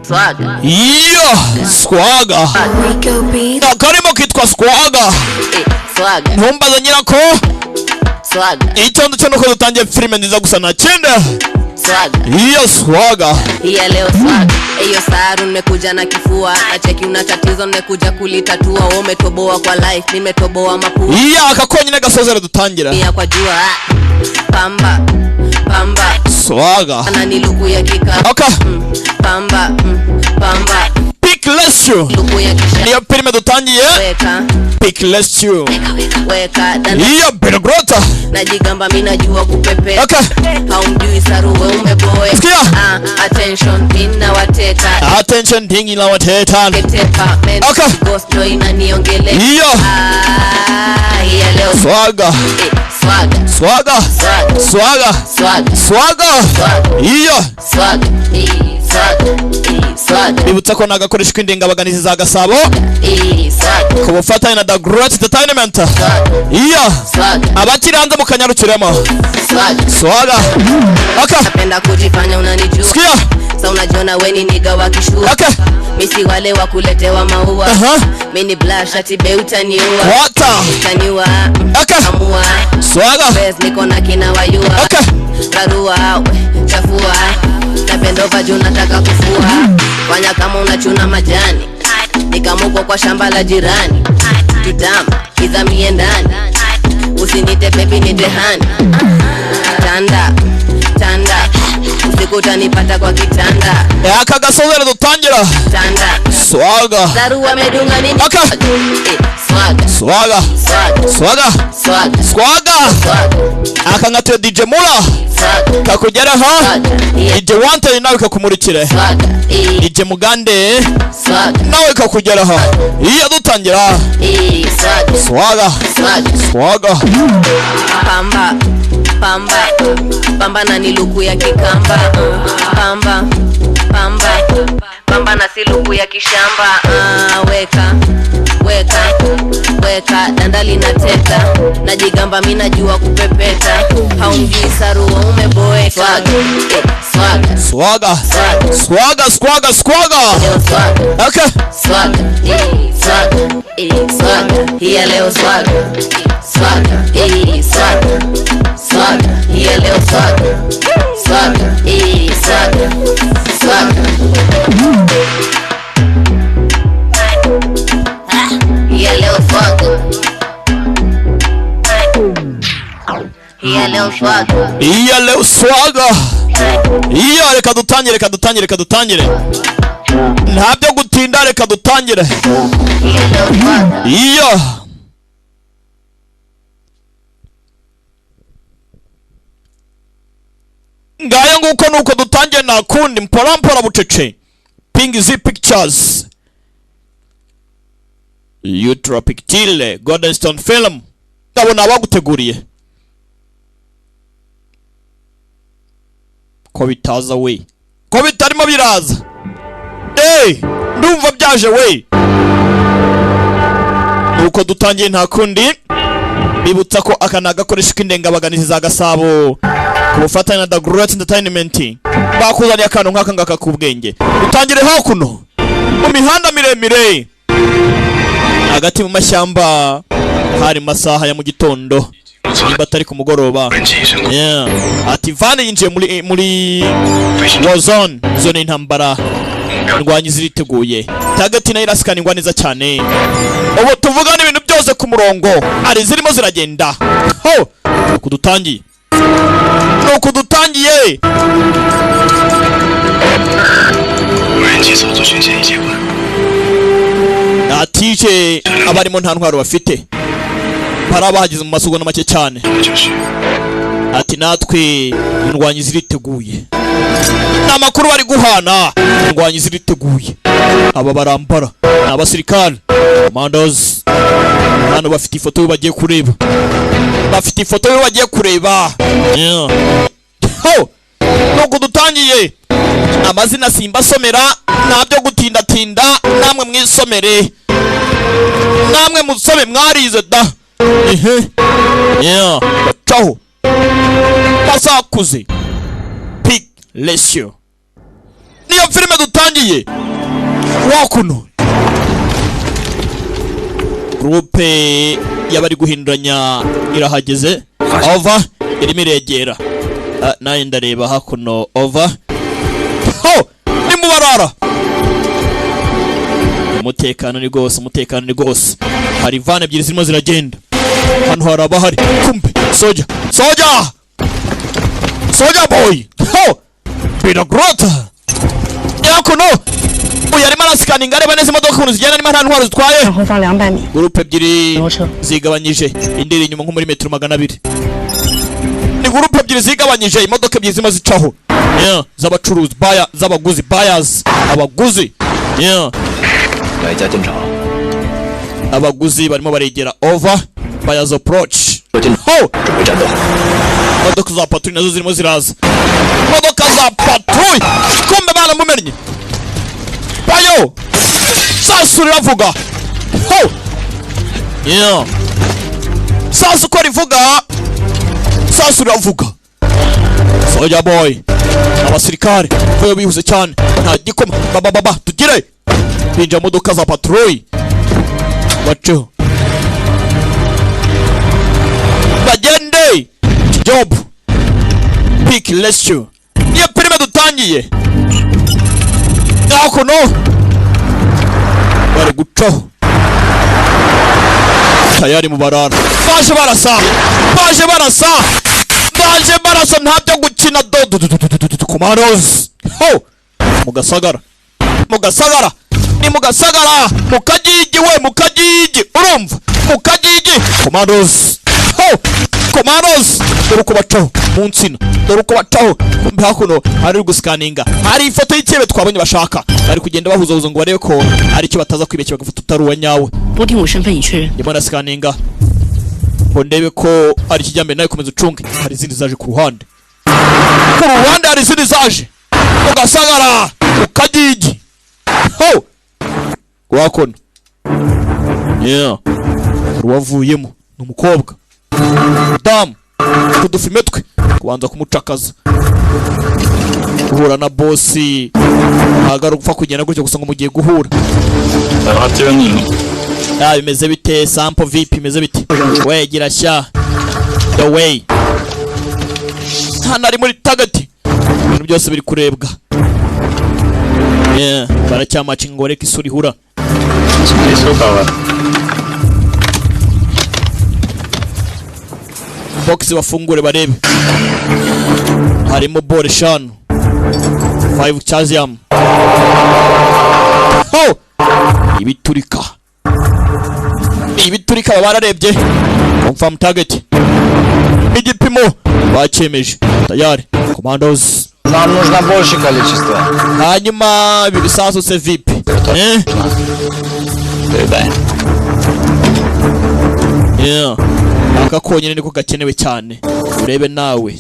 Swaga. Iyo Swaga. Akarimo kitwa Swaga. Swaga. Ntumbaza nyirako. Swaga. Icyondo cyo nuko dutangiye filime nziza gusa na cyenda. Swaga. Iyo Swaga. Iya leo swaga. Eyo saru nimekuja na kifua. Acheki una tatizo nimekuja kulitatua. Wewe umetoboa kwa life, nimetoboa mapua. Iya akakonyine gasozera dutangira. Iya kwa jua. Pamba. Pamba. Swaga. Ana ni luku ya kika. Okay. Pamba. Pamba. Pick less you. Luku ya kisha. Niyo filime dutangiye. Weka. Pick less you. Weka. Iyo Benegrota. Najigamba mimi najua kupepea. Okay. Haumjui saru wewe umeboe. Sikia. Attention nina wateka. Attention dingi la wateta. Ketepa. Okay. Ghost boy inaniongele. Iyo. Iya leo Swaga. Swaga. Swaga. Swaga. Swaga. Swaga. Iyo. Swaga. Swaga. Ibutsa ko nagakoresha kw'indengabaganizi za Gasabo. Swaga. Ku bufatanye na The Great Entertainment. Iyo. Swaga. Abakiri hanze mukanyarukiremo. Swaga. Swaga. Okay. Napenda kujifanya unanijua. Sikia. Sa unajiona we ni niga wa kishua. Okay. Misi wale wa kuletewa maua. Mini blush ati be utaniua. Wata. Utaniua. Okay. Amua. Swaga. Bes niko na kina wayua. Okay. Karua. Chafua. Napendo vaju nataka kufua. Fanya kama unachuna majani. Nikamuko kwa shamba la jirani. Tutama. Izamie ndani. Usinite baby nite hani. Tanda. Tanda. Usiku utanipata kwa kitanda. Aka gasozera dutangira. Tanda. Swaga. Darua medunga nini? Okay. Swaga. Swaga. Swaga. Swaga. Swaga. Swaga. Swaga. Aka ngatuye DJ Mula. Swaga. Kakugera ha. Swaga. DJ Wanted nawe kakumurikire. Swaga. DJ Mugande Swaga. nawe kakugera ha. Iyo dutangira. Swaga. Swaga. Swaga. Swaga. Pamba. Pamba. Pamba na niluku ya kikamba. Pamba. Pamba. Pamba na siluku ya kishamba. Weka. Weka. Weka. Dandali na teta. Najigamba mimi najua kupepeta. Haumjui saru umeboeka. Swaga. Swaga. Swaga. Swaga. Swaga. Swaga. Okay. Swaga. Swaga. Swaga. Hiya leo swaga. Swaga. Swaga. Swaga. Hiya leo swaga. Swaga. Swaga. Swaga. Hiya leo swaga. Hiya leo swaga. Iya leo swaga. Iyo reka dutangire. Ntabyo gutinda reka dutangire. Hiya leo swaga. Iyo. Ngaya nguko nuko dutangiye nakundi mpora bucece. Ping Z Pictures. Ultra Pictile Golden Stone Film. Ndabona abaguteguriye. Ko bitaza we. Ko bitarimo biraza. Ndumva byaje we. Nuko dutangiye ntakundi. Bibutsa ko akanaga koresha kw'indengabaganizi za Gasabo. Ku bufatanye na The Great Entertainment. Bakuzaniye akantu nk'aka ngaka kubwenge. Utangire hakuno. Mu mihanda miremire. Hagati mu mashyamba hari masaha ya mu gitondo. Niba atari ku mugoroba. Ati Vane yinjiye muri Warzone. Zone intambara. Indwanyi ziriteguye. Target nayo irasikanirwa neza cyane. Ubu tuvugana ibintu byose ku murongo. Ari zirimo ziragenda. Ho! Kudutangiye. Nuko dutangiye. Atije abarimo nta ntwaro bafite. Parabagize mu masugo make cyane. Ati natwe indwanyi ziriteguye. Namakuru bari guhana. Indwanyi ziriteguye. Aba barambara abasirikare commandos. Hano bafite ifoto bagiye kureba. Ho! nuko dutangiye amazina simbasomera ntabyo gutindatinda namwe mwisomere namwe musome mwarize da yeah bacaho basakuze Peak Ratio niyo filime dutangiye wakuno groupe y'abari guhinduranya irahageze over irimo iregera naye ndareba hakuno over ni mubarara umutekano ni gose hari van ebyiri zirimo ziragenda hano hari abahari kumbe soja boy Bina Grota yakuno uyu arimo arasikaninga areba neza imodoka ukuntu zigenda niba nta ntwaro zitwaye gurupe ebyiri zigabanyije indiri inyuma nko muri metero 200 ni gurupe ebyiri zigabanyije imodoka ebyiri zima zicaho z'abacuruzi z'abaguzi buyers abaguzi abaguzi barimo baregera over buyers approach imodoka za patrouille nazo zirimo ziraza imodoka za patrouille kumbe baramumennye bayo sasu riravuga sasu ko rivuga sasu riravuga Soja boy abasirikare bayo bihuse cyane nta gikoma baba tugire binja modoka za patrouille bacho bagende job Peak Ratio niyo filime dutangiye yakuno bari gucaho tayari mubarara baje barasa ntabyo gukina commandos mugasagara ni mugasagara mukagigi urumva mukagigi commandos dore uko bacaho mu nsina dore uko bacaho kumbe hakuno hari gusikaninga hari ifoto y'ikebe twabonye bashaka bari kugenda bahuzahuza ngo barebe ko ari cyo bataza kwibeshya bagafata utaruwa nyawe ndimo ndasikaninga ngo ndebe ko ari kijyambere nawe komeza ucunge hari izindi zaje ku ruhande hari izindi zaje ugasagara ukagigi wakono ruwavuyemo ni umukobwa damu tudufime twe kubanza kumucakaza guhura na bosi ntabwo gupfa kugenda gutyo gusa ngo mugiye guhura bimeze bite sample vip bimeze bite we gira sha the way hano ari muri tagati ibintu byose biri kurebwa baracyamacinga ngo reka isura ihura box bafungure barebe harimo bore 5 chazium ibiturika bararebye confirm target igipimo bacemeje tayari commandos нам нужно больше количество hanyuma ibisasu se vip aka konyine niko gakenewe cyane urebe nawe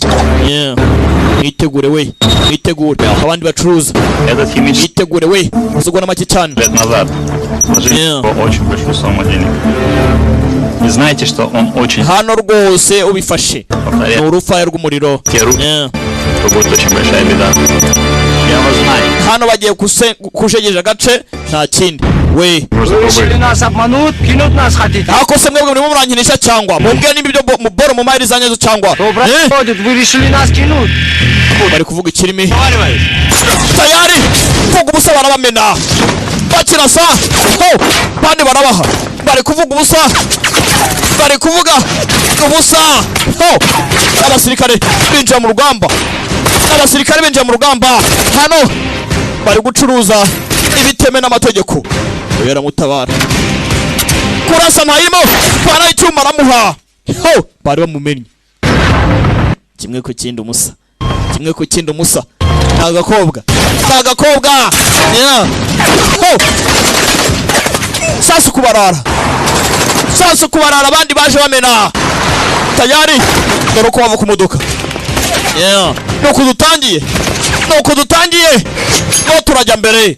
mwitegure we mwitegure abandi bacuruza mwitegure we uzugwa na make cyane Вы знаете, что он очень... Hano rwose ubifashe ni urufaya rw'umuriro будет очень большая беда. Я вас знаю. Hano bagiye kushegeje agace nta kindi we Решили нас обмануть, кинуть нас хотите. Ako se mwebwe murimo murankinisha cyangwa mubwiye n'ibyo muboro mu mayiri zanyezo cyangwa Вы решили нас кинуть. bari kuvuga ikirimi tayari kuvuga ubusa barabamena bakirasa bandi barabaha bari kuvuga ubusa bari kuvuga ubusa abasirikare binjira mu rugamba hano bari gucuruza ibiteme n'amategeko yaramutabara kurasa ntayimo para icyuma aramuha bari bamumenye kimwe ku kindi umusa agakobwa sasu kubarara abandi baje bamena tayari dore uko bava ku modoka Yeah. Nuko dutangiye. No turajya mbere.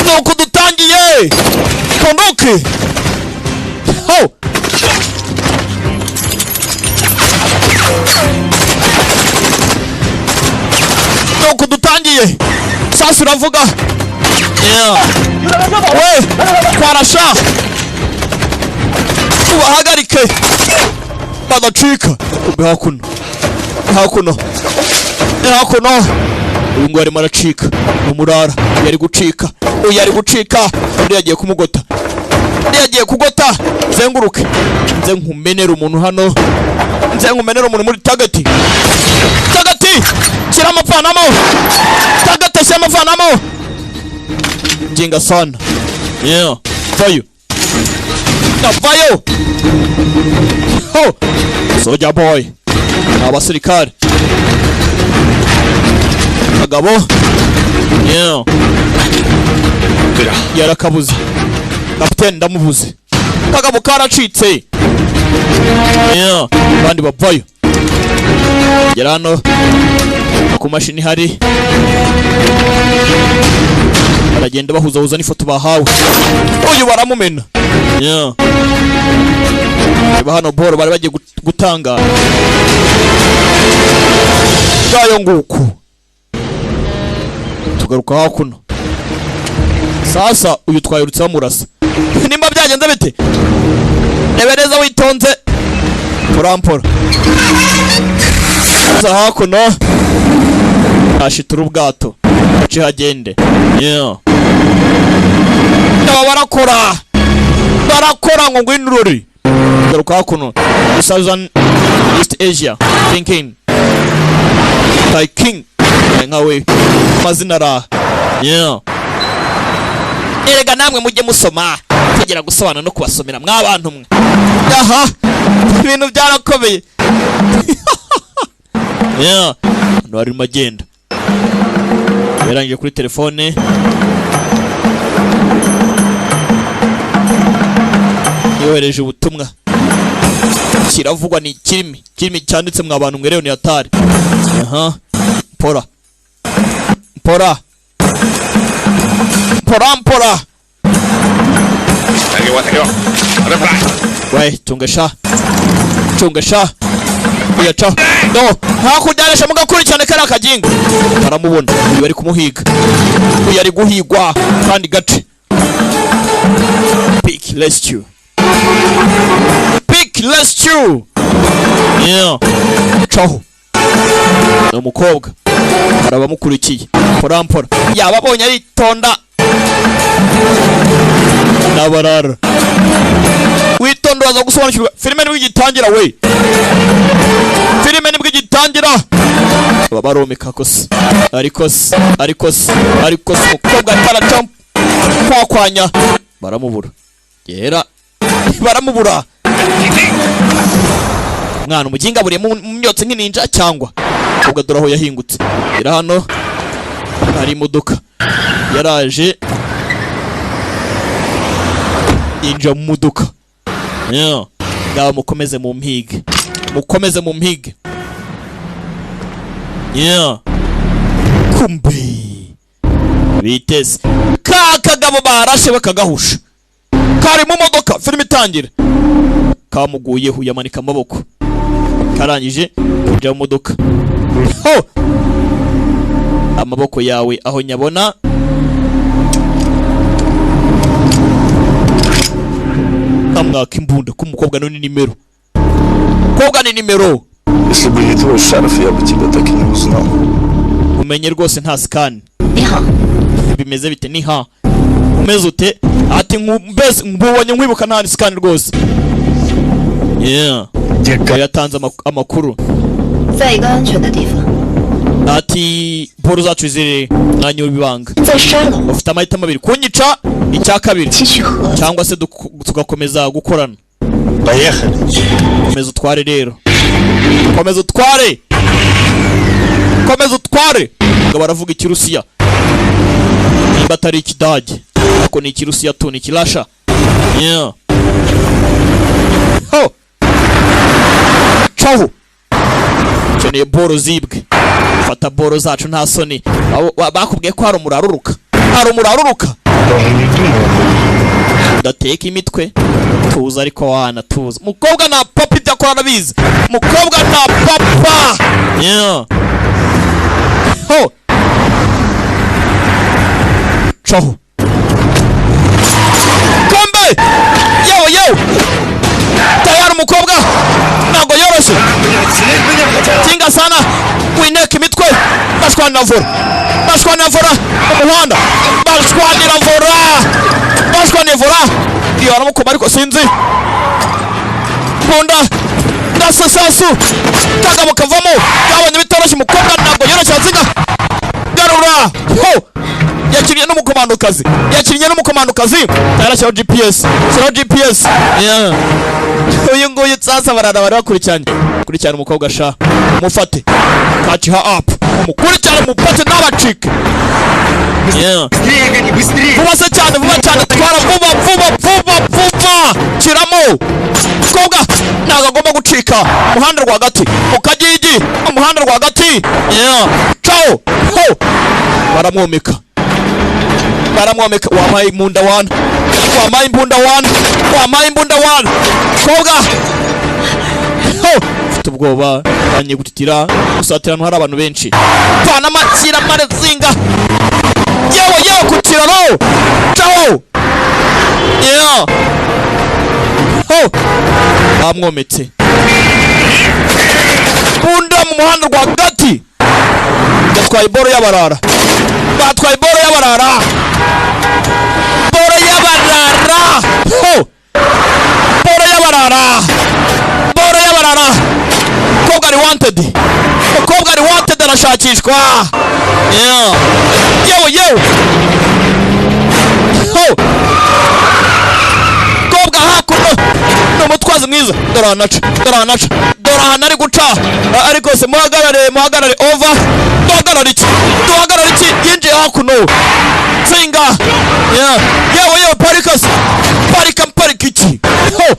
Nuko dutangiye. Kondoke. Ho. Nuko dutangiye. Sasa uravuga. Yeah. We, kwarasha. Ubahagarike. Badacika. Hakuno. Uyu ngo arimo aracika. Umurara yari gucika. Uyu yari gucika. Uri yagiye kumugota. Yagiye kugota. Zenguruke. Nze nkumenera umuntu hano. Nze nkumenera umuntu muri tagati. Shyira amavanamo. Tagati shyira amavanamo. Jinga sana. Yeah. Vayo. Vayo. Ho. Soldier boy. Abasirikare. Agabo. Yeah. Yarakabuze. Kapiteni ndamubuze. Kagabo karacitse. Yeah. Bandi bavayo. Gera hano. Ku mashini hari. Baragenda bahuza n'ifoto bahawe. Uyu baramumena. Yeah. Hano boro bari bagiye gutanga. Gayo nguku. Tugaruka hakuno. Sasa uyu twayurutse bamurasa. Nimba byagenze bite? Nebereza witonze. Porampora. Sasa hakuno. Ashitura ubwato. Aci hagende. Yeah. Barakora ngo ngwinururi. Garuka hakuno. Southern East Asia. Thinking. Tai King. Nkawe. Mazina ra. Yeah. Erega namwe mujye musoma. Tegera gusobanura no kubasomera mwabantu mwe. Aha. Ibintu byarakomeye. Yeah. Hano hari magenda. Yarangiye kuri telefone. Yohereje ubutumwa. Kiravugwa ni kirimi cyanditse mwa bantu mwe rero ni atari. Aha. Mpora. We, tungesha. Uyacha. No, hakudaresha mugakuri cyane kari akajingo. Baramubona. Uyu bari kumuhiga. Uyu ari guhigwa kandi gace. Pick let's chew. Yeah. Chaho. Umukobwa. Arabamukurikiye. Porampora. Yababonye ari tonda. Nabarara. Witondo waza gusobanukirwa. Filime ni wigitangira we. Filime ni bwigitangira. Babaromeka kose. Ariko umukobwa aracampa. Kwakwanya. Baramubura. Yera. Baramubura. Mwana umuginga buriye mu myotse nk'ininja cyangwa ubwo doraho yahingutse. Ira hano hari imodoka yaraje inja mu modoka. Yeah. Ngaho mukomeze mu mpige. Yeah. Kumbe biteze kakagabo barashe bakagahusha. Kari mu modoka filime itangira. Kamuguyeho yamanika amaboko. Karangije kujya mu modoka. Ho! Amaboko yawe aho nyabona. Kamwaka imbunda k'umukobwa none nimero. Kobwa ni nimero. Если бы не твой шарф, я бы тебя так и не узнал. Umenye rwose nta scan. Bimeze bite ni ha. Umeze ute? Ati mbese mbonye nkwibuka nta scan rwose. Yeah. Yatanze amakuru. Ati Paul zacu zire mwanya w'ibibanga. Ufite amahitamo abiri kunyica icya kabiri cyangwa se tugakomeza gukorana. Komeza utware rero. Komeza utware. Ngo baravuga ikirusiya. Nimba atari ikidage. Ako ni ikirusiya tu ni kirasha. Yeah. Ho. Chaho. ukeneye boro zibwe fata boro zacu nta soni bakubwiye ko hari umuraruruka udateka imitwe tuza ariko wana tuza mukobwa na papa ibyo akora arabizi mukobwa na papa ho chaho kombe yewe tayari umukobwa ntabwo yoroshye tinga sana wineka imitwe bashwanira vora umuhanda bashwanira vora iyo aramukoma ariko sinzi bunda ndasasasu kagabo kavamo kabonye bitoroshye umukobwa ntabwo yoroshye aziga garura ho yakiriye n'umukomandokazi yarashyiraho GPS uyu nguyu sasa barara bakurikirana umukobwa sha mufate catch her up umukurikirane mupate n'abacike vuba cyane twara vuba kiramo mukobwa ntabwo agomba gucika umuhanda rwagati ukagigi umuhanda rwagati ciao ho baramwomeka wamaye imbunda wana koga ho ufite ubwoba banye gutitira gusatirana hari abantu benshi pana makira marezinga yewe ku kiraro ciao ho amwometse bunda mu muhanda rwagati batwaye boro y'abarara ho boro y'abarara mukobwa ari wanted arashakishwa yewe ho mukobwa hakuno n'umutwazi mwiza doranaca ari guca ariko se muhagarare over duhagarare iki yinjiye hakuno singa yewe parika iki ho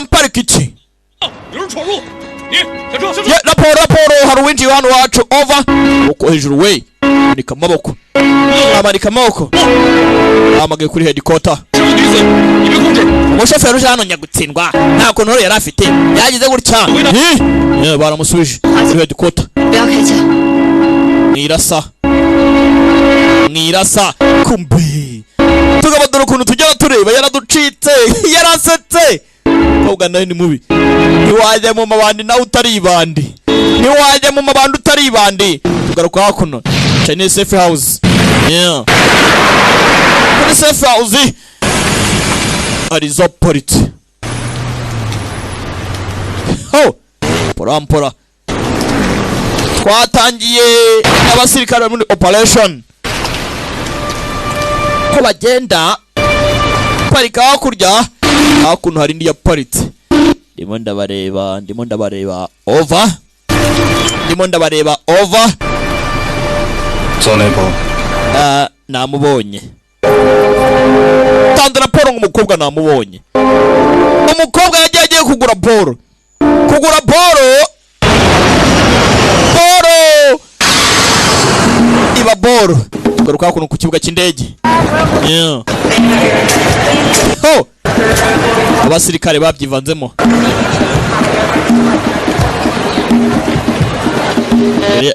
parika iki raporo hari uwinjiye hano wacu over uko hejuru we amanika amaboko amagaye kuri headquarter umushoferi uje hano nyagutsindwa nta kuntu yari afite yagize gutya baramusubije kuri headquarter mwirasa kumbe tugabadura ukuntu tujya tureba yaraducitse yarasetse mukobwa nawe ni mubi ntiwajya mu mabandi nawe utari ibandi tugaruka hakuno Chinese safe house muri safe house arizo politi ho porampora twatangiye n'abasirikare muri operation ko bagenda parika hakurya hakuno hari indi ya paritse ndimo ndabareba over namubonye tanze raporo ng'umukobwa namubonye umukobwa yagiye kugura boro iba boro tugaruka hakuno ku kibuga cy'indege ho abasirikare babyivanzemo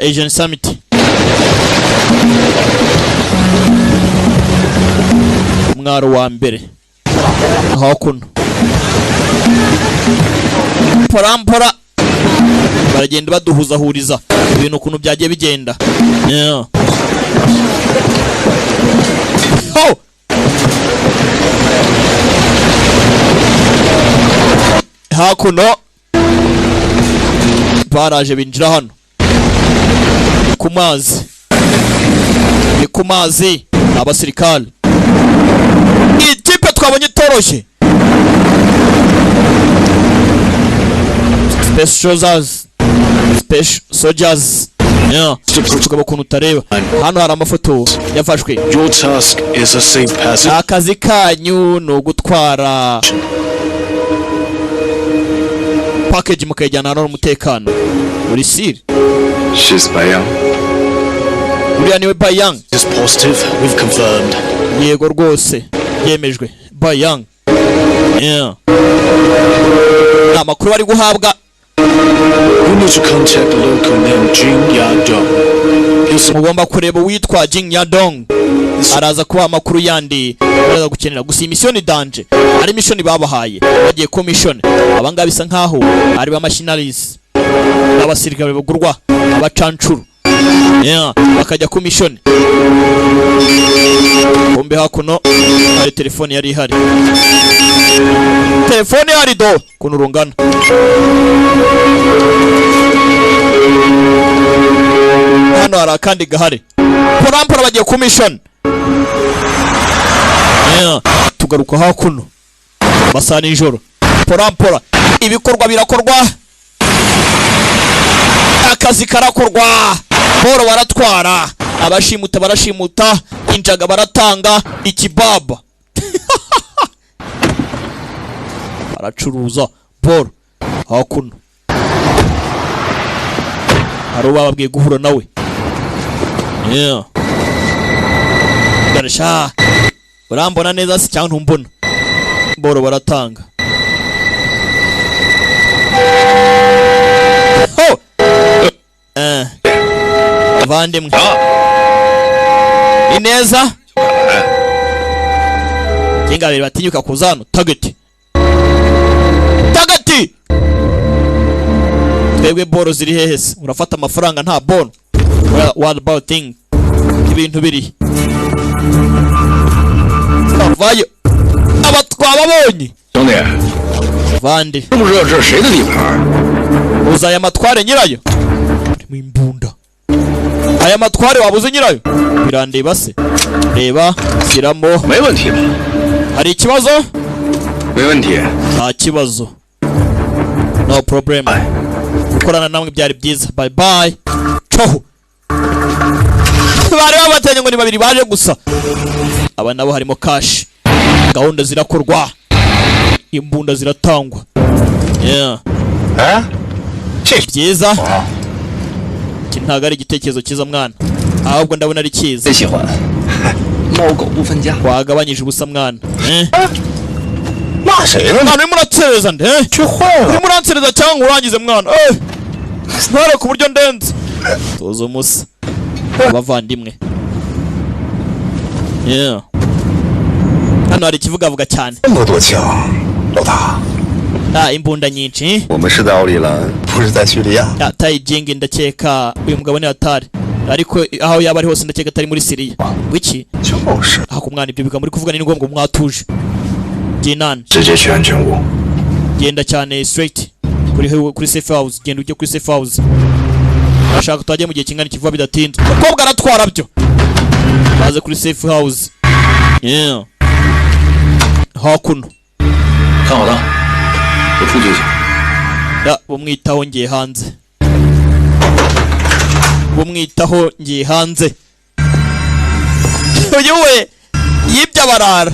Asian Summit umwaro wa mbere hakuno porampora baragenda baduhuzahuriza ibintu ukuntu byagiye bigenda ho hakuno baraje binjira hano ku mazi abasirikare ikipe twabonye itoroshye special soldiers tugaba ukuntu utareba hano hari amafoto yafashwe Your task is a safe passage. akazi kanyu ni ugutwara package mukayijyana hano n'umutekano uri siri She's Bayang. uriya niwe Bayang. Is positive. We've confirmed. Yego rwose yemejwe Bayang. Yeah. Nta makuru bari guhabwa. You need to contact the local named Jin Yadong. Mugomba kureba uwitwa Jin Yadong. Araza kuba amakuru yandi baraza gukenera. Gusa iyi mission ni danger. Ari mission babahaye. Bagiye ku mission. Abanga bisa nkaho ari ba machineries. Abasirikare bagurwa abacancuru. Yeah, bakajya ku mission. Bombe hakuno hari telefone yari ihari. Telefone yari do kunurungana. Hano hari akandi gahari. Porampora bagiye ku mission. Yeah, tugaruka hakuno. Basa nijoro. Porampora ibikorwa birakorwa. Akazi karakorwa. Boro baratwara. Abashimuta barashimuta. Injaga baratanga. Ikibaba baracuruza boro hakuno. Hari bababwiye guhura nawe. Yeah. Garisha urambona neza si cyangwa ntumbona. Boro baratanga. Oh! Vandemwe. Ineza. Kinga batinyuka kuzano target. Target. Twebwe boro ziri hehese. Urafata amafaranga nta bono. What about thing? Ibintu biri. Vayo. Abatwababonye. 兄弟， Vande. 知不知道这是谁的地盘？ Uza aya matware nyirayo. Mu imbunda. Aya matware wabuze nyirayo. Birandeba se. Reba siramo. 没问题吧？ Hari ikibazo? 没问题。 Nta kibazo. No problem. Gukorana namwe byari byiza. Bye bye. Ciao. Bari babatanye ngo ni babiri baje gusa. Aba nabo harimo cash. Gahunda zirakorwa. Imbunda ziratangwa. Yeah. Eh? Byiza. Ntago ari igitekerezo cyiza mwana. Ahubwo ndabona ari cyiza. 最喜欢猫狗不分家。 Wagabanyije ubusa mwana. 骂谁呢？ Mwana urimo uratsereza nde? 去坏了。 Urimo uratsereza cyangwa urangize mwana? Ntare ku buryo ndenze. Toza umusa. Abavandimwe. Yeah. Hano hari ikivugavuga cyane. 这么多枪，老大。 Imbunda nyinshi. 我们是在奥里兰，不是在叙利亚。 Tayijingi ndakeka uyu mugabo ni atari. Ariko aho yaba ari hose ndakeka atari muri Syria. Wiki? 就是。 Ako mwana ibyo biga muri kuvuga ni ngombwa mwatuje. Jinan. 直接去安全屋。 Genda cyane straight kuri safe house. Genda ujye kuri safe house. Ashaka twaje mu gihe kingana kivuba bidatinze. Umukobwa aratwara byo. Baze kuri safe house. Yeah. Hakuno. 看好了，我出去去。 Bumwitaho ngiye hanze. Bumwitaho ngiye hanze. Uyu yibye abarara.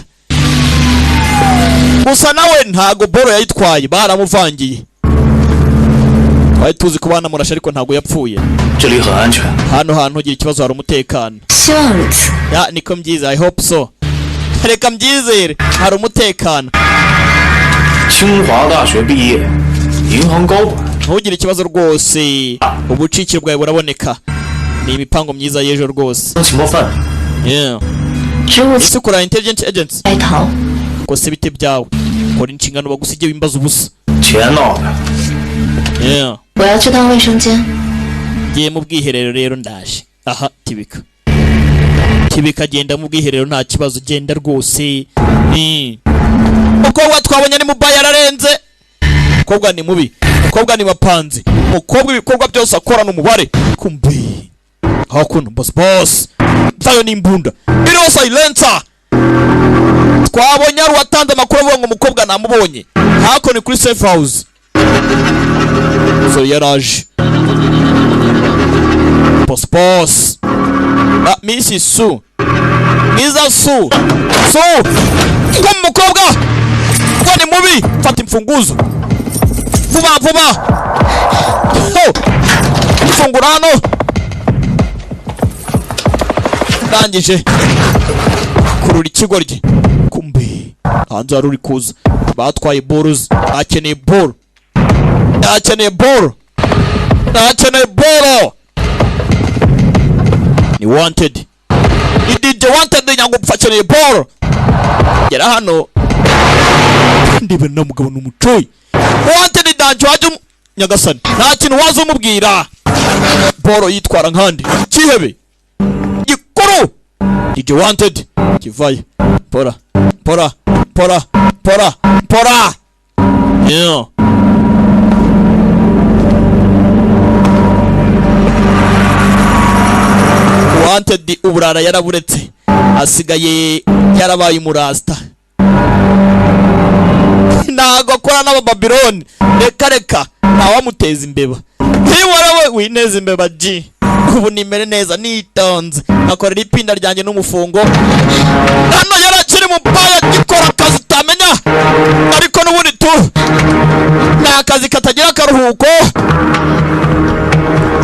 Gusa nawe ntago boro yayitwaye baramuvangiye. Twari tuzi ko bana murasha ariko ntago yapfuye. 这里很安全。 Hano hantu ugira ikibazo hari umutekano. Ya niko mbyiza, I hope so. Reka mbyizere hari umutekano. 清华大学毕业，银行高管。 Ntugire ikibazo rwose. Ubucikiro bwawe buraboneka. Ni imipango myiza y'ejo rwose. 情报犯。 Yeah. 职务 Ese ukora intelligence agents? 白逃， Kose bite byawe. Kora inshingano bagusigiye wimbaza ubusa. 钱闹的。 Yeah. 我要去趟卫生间。 Ngiye mu bwiherero rero ndaje. Aha tibika. Tibika genda mu bwiherero nta kibazo genda rwose. Umukobwa twabonye ni mubaya yararenze. Umukobwa ni mubi. Umukobwa ni bapanzi. Umukobwa ibikorwa byose akora n'umubare. Kumbi. Hakuno boss. Tayo ni imbunda. Biro silencer. Twabonye ari watanze amakuru avuga ngo umukobwa namubonye. Hakuno kuri safe house. So yaraje. Boss. Mrs. Su. Mrs. Su. Kwa mukobwa. Kwa ni mubi. Fata imfunguzo. Vuba. fungura hano ndangije kurura ikigoryi kumbe hanze hari uri kuza batwaye boruzi akeneye boro ni wanted ni DJ wanted nyango akeneye boro gera hano ndibe na mugabo n'umucoyi wanted danjo waje nyagasani nta kintu waza umubwira boro yitwara nkandi kihebe gikuru DJ wanted kivaye pora yeah wanted uburara yaraburetse asigaye yarabaye umurasta ntago akora n'abababiloni reka ntawamuteza imbeba ntiwarawe wineza imbeba ji ubu nimere neza nitonze akorera ipinda ryanjye n'umufungo hano yarakiri mu baya gikora akazi utamenya ariko n'ubundi tu ni akazi katagira akaruhuko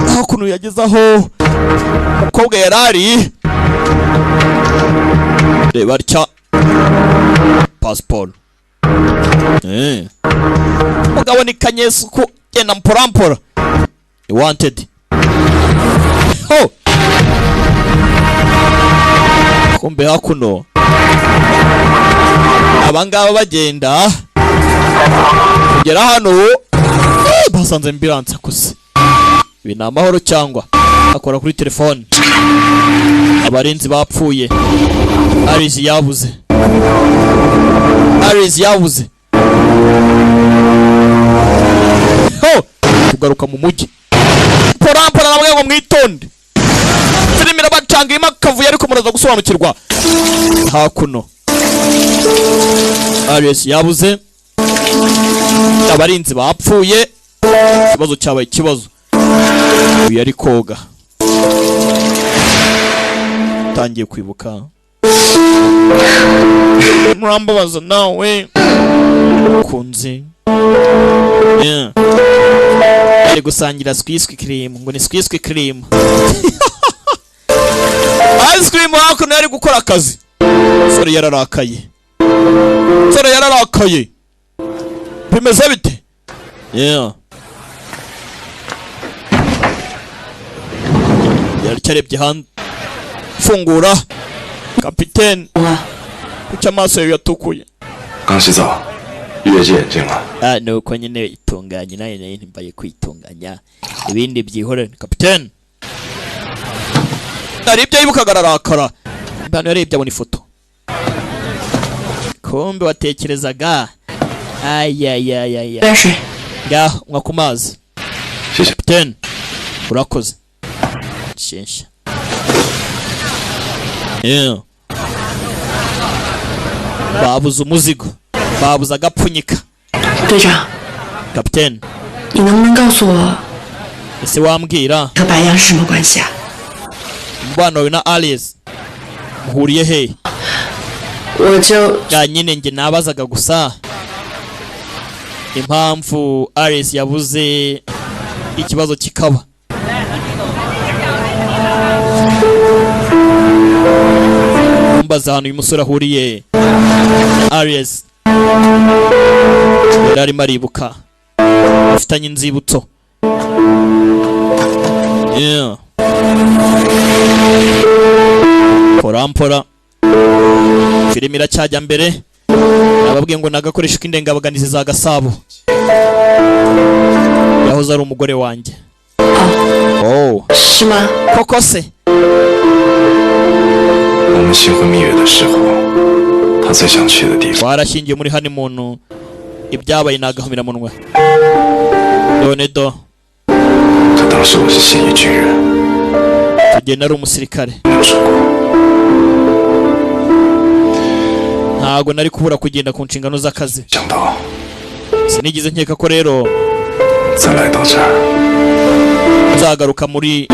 aho kuntu yagezaho umukobwa yarari reba rya pasiporo mugabo ni kanyesuku genda mpora wanted kumbe hakuno abangaba bagenda kugera hano basanze ambulance akuze ibi ni amahoro cyangwa akora kuri telefone abarinzi bapfuye Aris yabuze tugaruka mu mujyi pora namwe ngo mwitonde filime irabacanga irimo akavuye ariko muraza gusobanukirwa hakuno Aris yabuze abarinzi bapfuye ikibazo cyabaye ikibazo uyu yari koga tangiye kwibuka murambabaza nawe kunze ari gusangira squisque cream ngo ni squisque cream ice cream hakuno yari gukora akazi sore yararakaye bimeze bite yari cyarebye hanze fungura kapiteni kuki amaso yawe yatukuye nuko nyine itunganye nayo ntimbaye kwitunganya ibindi byihorere kapiteni narebye yibukaga ararakara mbano yarebye abona ifoto kumbe watekerezaga ngaho nywa ku mazi kapiteni urakoze shensha babuze umuzigo babuze agapfunyika kapiteni ese wambwira umubano wawe na Alice muhuriye he nyine njye nabazaga gusa impamvu Alice yabuze ikibazo kikaba mbaza hano uyu musore ahuriye Aries yari maribuka afitanye inzibutso pora filime iracyajya mbere ababwiye ngo nagakoresha k'indengabaganizi za Gasabo yahoze ari umugore wanjye koko se 我们新婚蜜月的时候，他最想去的地方。 warashingiye muri honeymoon ibyabaye nagahumira munwa none do 可当时我是现役军人， tugenda ari umusirikare 没有说过。 ntago nari kubura kugenda ku nshingano z'akazi 想到 sinigize nkeka ko rero 再来到这儿， nzagaruka muri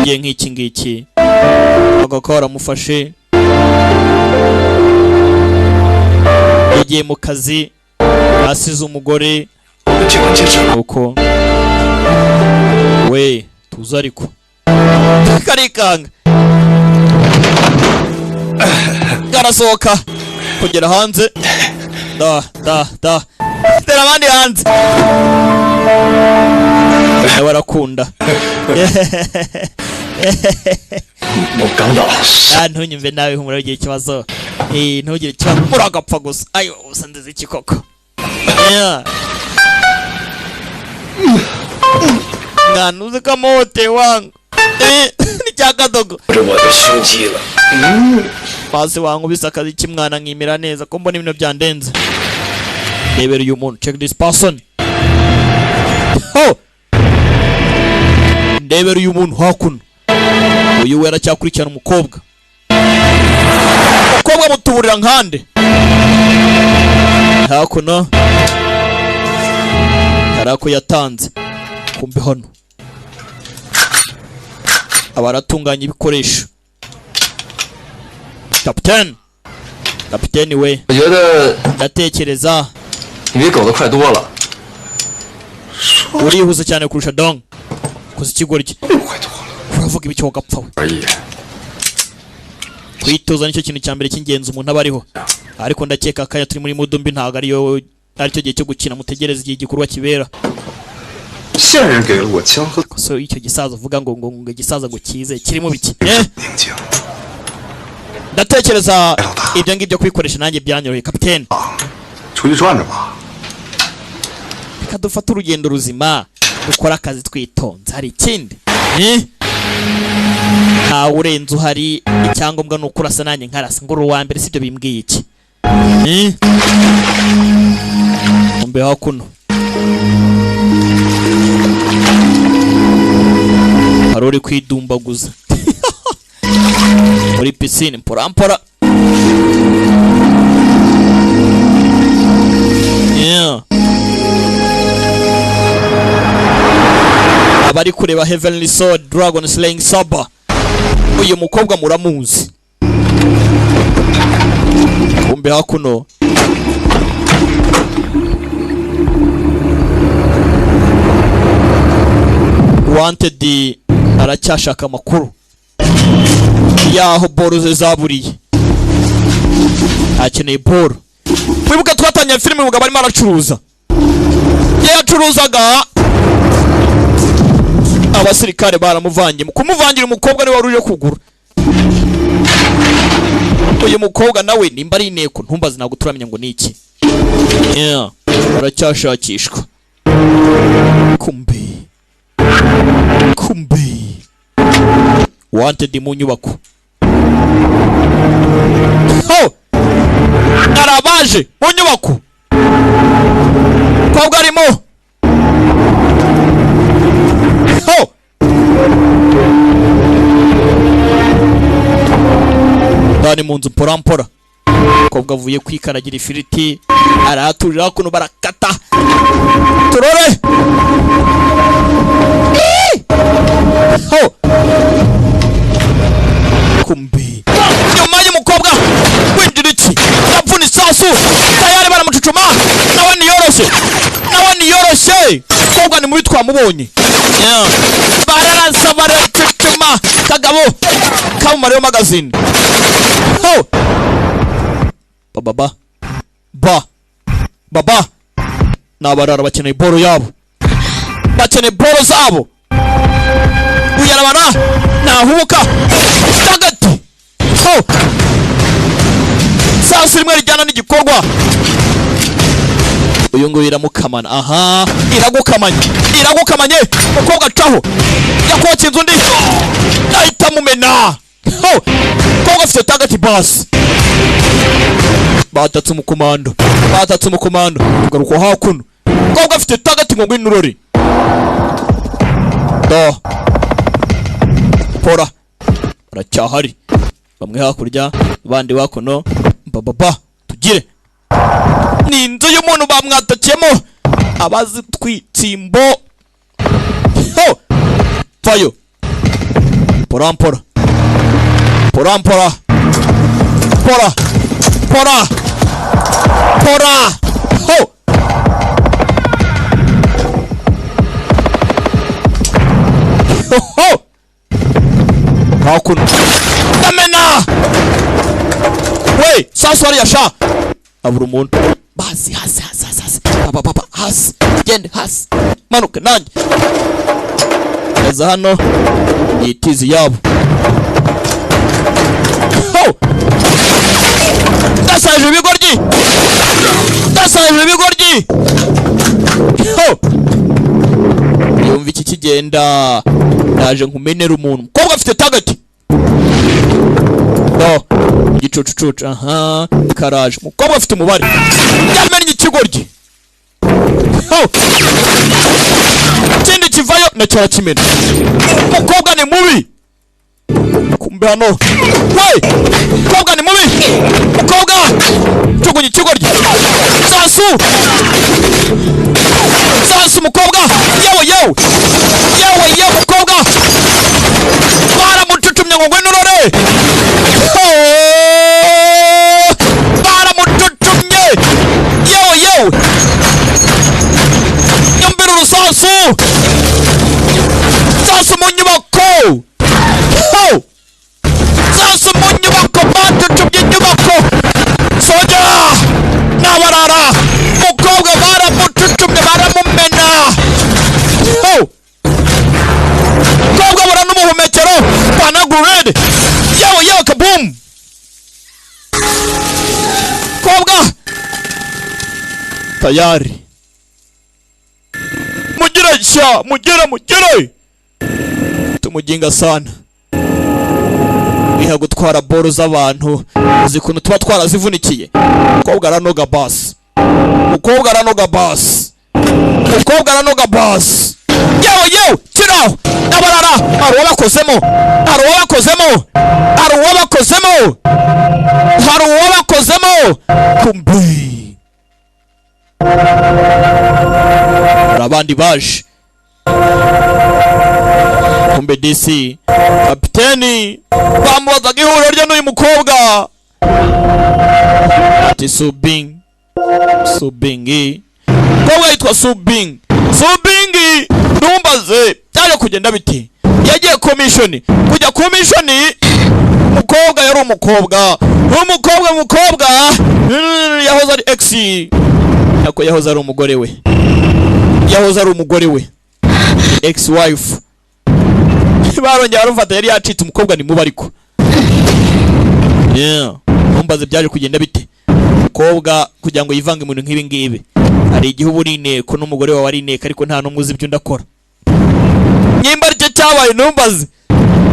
igihe nk'iki ngiki bagako baramufashe yagiye mu kazi asize umugore 我结婚戒指了。 uko we tuza ariko karikanga karasohoka kugera hanze da tera abandi hanze barakunda ntunyumve nawe humura ugiye ikibazo ntugire ikibazo uragapfa gusa ayo usa ndizi iki koko mwana uzi ko amote wangu ni cya kadogo pasi wangu bisa akazi k'imwana nkimira neza ko mbona ibintu byandenze rebera uyu muntu check this person ndebera uyu muntu hakuno uyu wera cyakurikirana umukobwa mutuburira nkande hakuno harako yatanze kumbe hano abaratunganya ibikoresho kapiteni we ndatekereza urihuse cyane kurusha dong koze ikigoryi uravuga ibiki wagapfa we kwitoza nicyo kintu cya mbere cy'ingenzi umuntu aba ariho ariko ndakeka akaya turi muri mudu mbi ntabwo aricyo gihe cyo gukina mutegereza igihe igikorwa kibera so icyo gisaza uvuga ngo igisaza ngo kize kirimo biki ndatekereza ibyo ngibyo kubikoresha nanjye byanyoroheye kapiteni reka dufate urugendo ruzima dukora akazi twitonze hari ikindi ntawe urenze uhari icyangombwa ni uko urasa nanjye nkarasa ngo uwa mbere sibyo bimbwiye iki mbe hakuno hari uri kwidumbaguza muri pisine mpora abari kureba Heavenly Sword Dragon Slaying Saber uyu mukobwa muramuzi kumbe hakuno Wanted aracyashaka amakuru yaho boro ze zaburiye akeneye boro mwibuka twatanye filime mugabo arimo aracuruza yacuruzaga abasirikare baramuvanye kumuvangira umukobwa niwe wari uje kugura uyu mukobwa nawe nimba ari inteko ntumbaze ntabwo turamenya ngo ni iki aracyashakishwa kumbe Wanted mu nyubako arabaje mu nyubako kobwa arimo ndani mu nzu mpora kobwa avuye kwikaragira ifiriti araturira kuno barakata turore kumbe nyuma y'umukobwa winjira iki yapfuna isasu tayari baramucucuma nawe niyoroshye kobwa ni mubi twamubonye bararasa baracucuma kagabo kamumariyo magazine baba nabarara bakeneye boro yabo bakeneye boro zabo uyarabana nahubuka tagati sasa rimwe rijyana n'igikorwa uyu nguyu iramukamana aha iragukamanye mukobwa caho yakotse inzu ndi ahita mumena kobwa afite tagati basi batatse umukomando tugaruka hakuno kobwa afite tagati ngo ngwinurori pora aracyahari bamwe hakurya abandi bakuno tugire ni inzu y'umuntu bamwatakiyemo abazi twitsimbo vayo pora Hoho! Hakuno. Damena! We, sasa wari yasha. Abura umuntu. Basi hasi. Papa hasi. Gende hasi. Manuka nanjye. Eza hano. Yitizi yabo. Ho! Dasaje ibigoryi. Ho! Yumva iki kigenda. Naje nkumenera umuntu. Mukobwa afite target. No. Igicucucucu. Aha. Karaje. Mukobwa afite umubare. Yamenye ikigoryi. Ho! Kindi kivayo na cyara kimena. Mukobwa ni mubi. Kumbe hano. We! Mukobwa ni mubi. Mukobwa! Tugunye ikigoryi. Sasu mukobwa. Yewe mukobwa. Baramututumye ngo ngwino urore. Baramututumye. Yewe. Nyumbira urusasu. Sasu mu nyubako. Sasu mu nyubako. Batutumye inyubako. Soja. Nabarara. Mukobwa baramututumye baramumena. Mukobwa bara n'umuhumekero. Panagurede. Yewe kaboom. Mukobwa. Tayari. Mugire. Tumuginga sana. Biha gutwara boro z'abantu. Uzi kuntu tuba twarazivunikiye. Mukobwa aranoga basi. Yewe kiraho. Nabarara. Hari uwabakozemo. Kumbi. Abandi baje. Kumbe DC. Kapiteni. Bamubazaga ihuriro rye n'uyu mukobwa. Ati Subingi. Mukobwa yitwa Subingi. Numbaze. Byari kugenda biti. Yagiye komishoni. Kujya komishoni. Mukobwa yari umukobwa. Umukobwa. Yahoze ari ex. Nako yahoze ari umugore we. Ex wife. Barongera barumfata yari yacitse umukobwa ni mubi ariko. Numbaze byaje kugenda bite. Mukobwa kugira ngo yivange mu bintu nk'ibi ngibi. Hari igihe uba uri inteko n'umugore wawe ari inteko ariko nta n'umwe uzi ibyo ndakora. Nyimba aricyo cyabaye numbaze.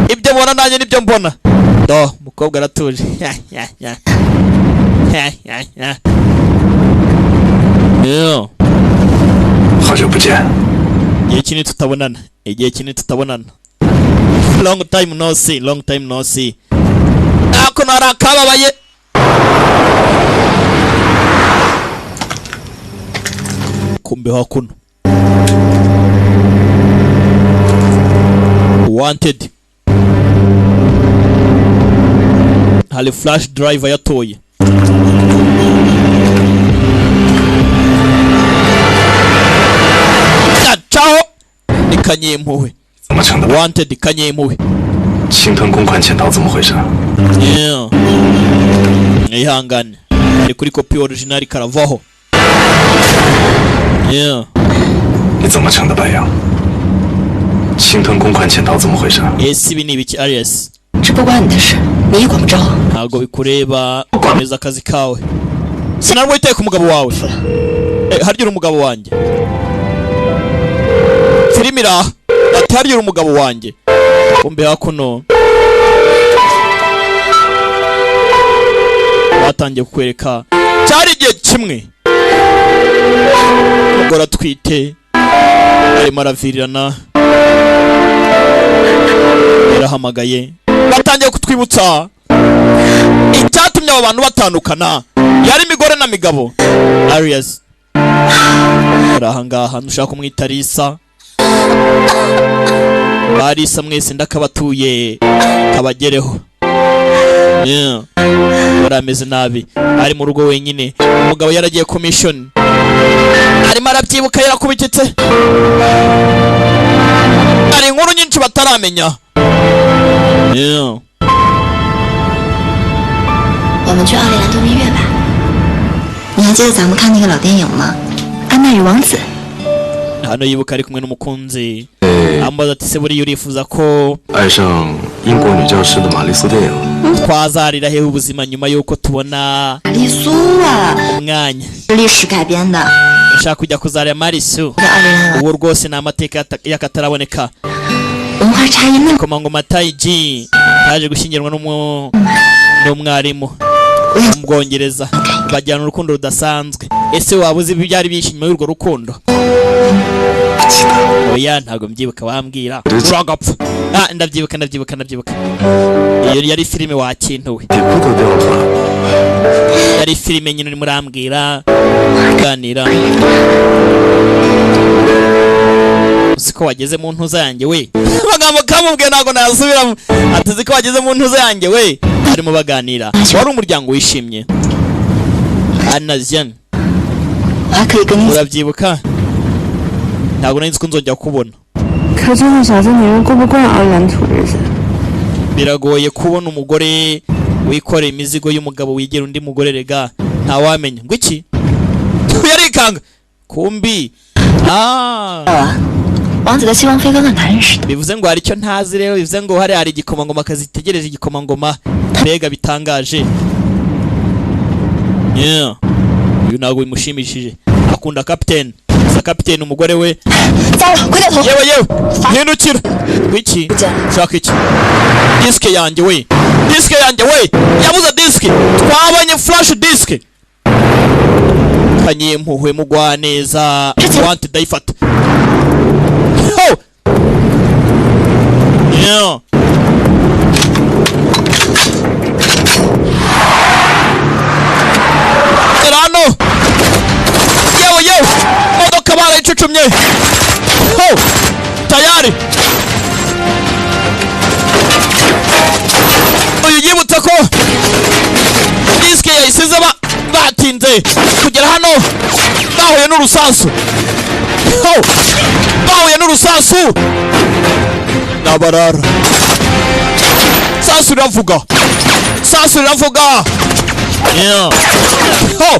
Ibyo mbona nanjye nibyo mbona. Mukobwa aratuje. Hajya bujya. Igihe kinini tutabonana. Long time no see. Ako narakababaye. Kumbe hakuno. Wanted. Hali flash driver yatoye. Ciao. Nikanyempuwe. Wanted Kanyempuwe. 青藤公款潜逃怎么回事？ Ihangane. Ari kuri copy original karavaho. 你怎么成的白羊？青藤公款潜逃怎么回事？ Ibi ni ibiki Arias? 这不关你的事，你也管不着。 Ntago bikureba komeza akazi kawe. Sinarwo iteka umugabo wawe. Harya umugabo wanjye. Filimira ati harya umugabo wanjye. Kumbe hakuno. Batangiye kukwereka cyari igihe kimwe. Umugore atwite arimo aravirirana. Yarahamagaye. Batangiye kutwibutsa icyatumye abo bantu batandukana. Yari imigore na migabo. Arias. Arahangaha nushaka kumwita Lisa. Barisa mwese ndakabatuye kabagereho. Barameze nabi. Ari mu rugo wenyine. Umugabo yaragiye commission. arimo arabyibuka yarakubititse. Hari inkuru nyinshi bataramenya. 我们去奥利兰度蜜月吧。你还记得咱们看那个老电影吗？安娜与王子。 hano yibuka ari kumwe n'umukunzi ambaza ati se buriya urifuza ko 爱上英国女教师的玛丽苏电影。 twazarira hehe ubuzima nyuma y'uko tubona 玛丽苏啊， umwanya 历史改编的。 ushaka kujya kuzarira Marisu 在奥利兰 uwo rwose ni amateka y'akataraboneka 文化差异那么 komangoma Taiji yaje gushyingirwa n'umwarimu mu Bwongereza bajyana urukundo rudasanzwe. Ese waba uzi ibyari byishimo y'urwo rukundo? Oya ntabwo mbyibuka wambwira uragapfa. Ndabyibuka. Iyo yari filime wakintuwe. Yari filime nyine urimo urambwira ganira. Siko wageze mu ntuza yanjye we. Amagambo kamubwiye ntabwo nasubiramo. Ati ko wageze mu ntuza yanjye we. Barimo baganira. Wari umuryango wishimye. Anazian. Urabyibuka? Ntabwo nari nzi ko nzongera kubona. 可这个小子女人过不惯奥利兰土日子。 Biragoye kubona umugore wikoreye imizigo y'umugabo wigera undi mugore rega ntawamenya ngo iki. Yarikanga. Kumbi. 王子的希望飞哥跟他认识的。 Bivuze ngo hari icyo ntazi rero, bivuze ngo hari igikomangoma kazitegereje igikomangoma. Mbega bitangaje. Uyu ntabwo bimushimishije. Akunda captain. Sa captain umugore we. Yewe. Hindukira. Wiki. Shaka iki. Disk yanjye we. Yabuze disk. Twabanye flash disk. Kanye mpuhwe mugwa neza. Want dayifata. Oh. Yeah. Terano. Yewe. Modoka barayicucumye. Oh. Tayari. Uyu yibutse ko disk yayisize batinze kugera hano bahuye n'urusasu. Oh. Bahuye n'urusasu. Nabarara. Sasu riravuga. Yeah. Oh.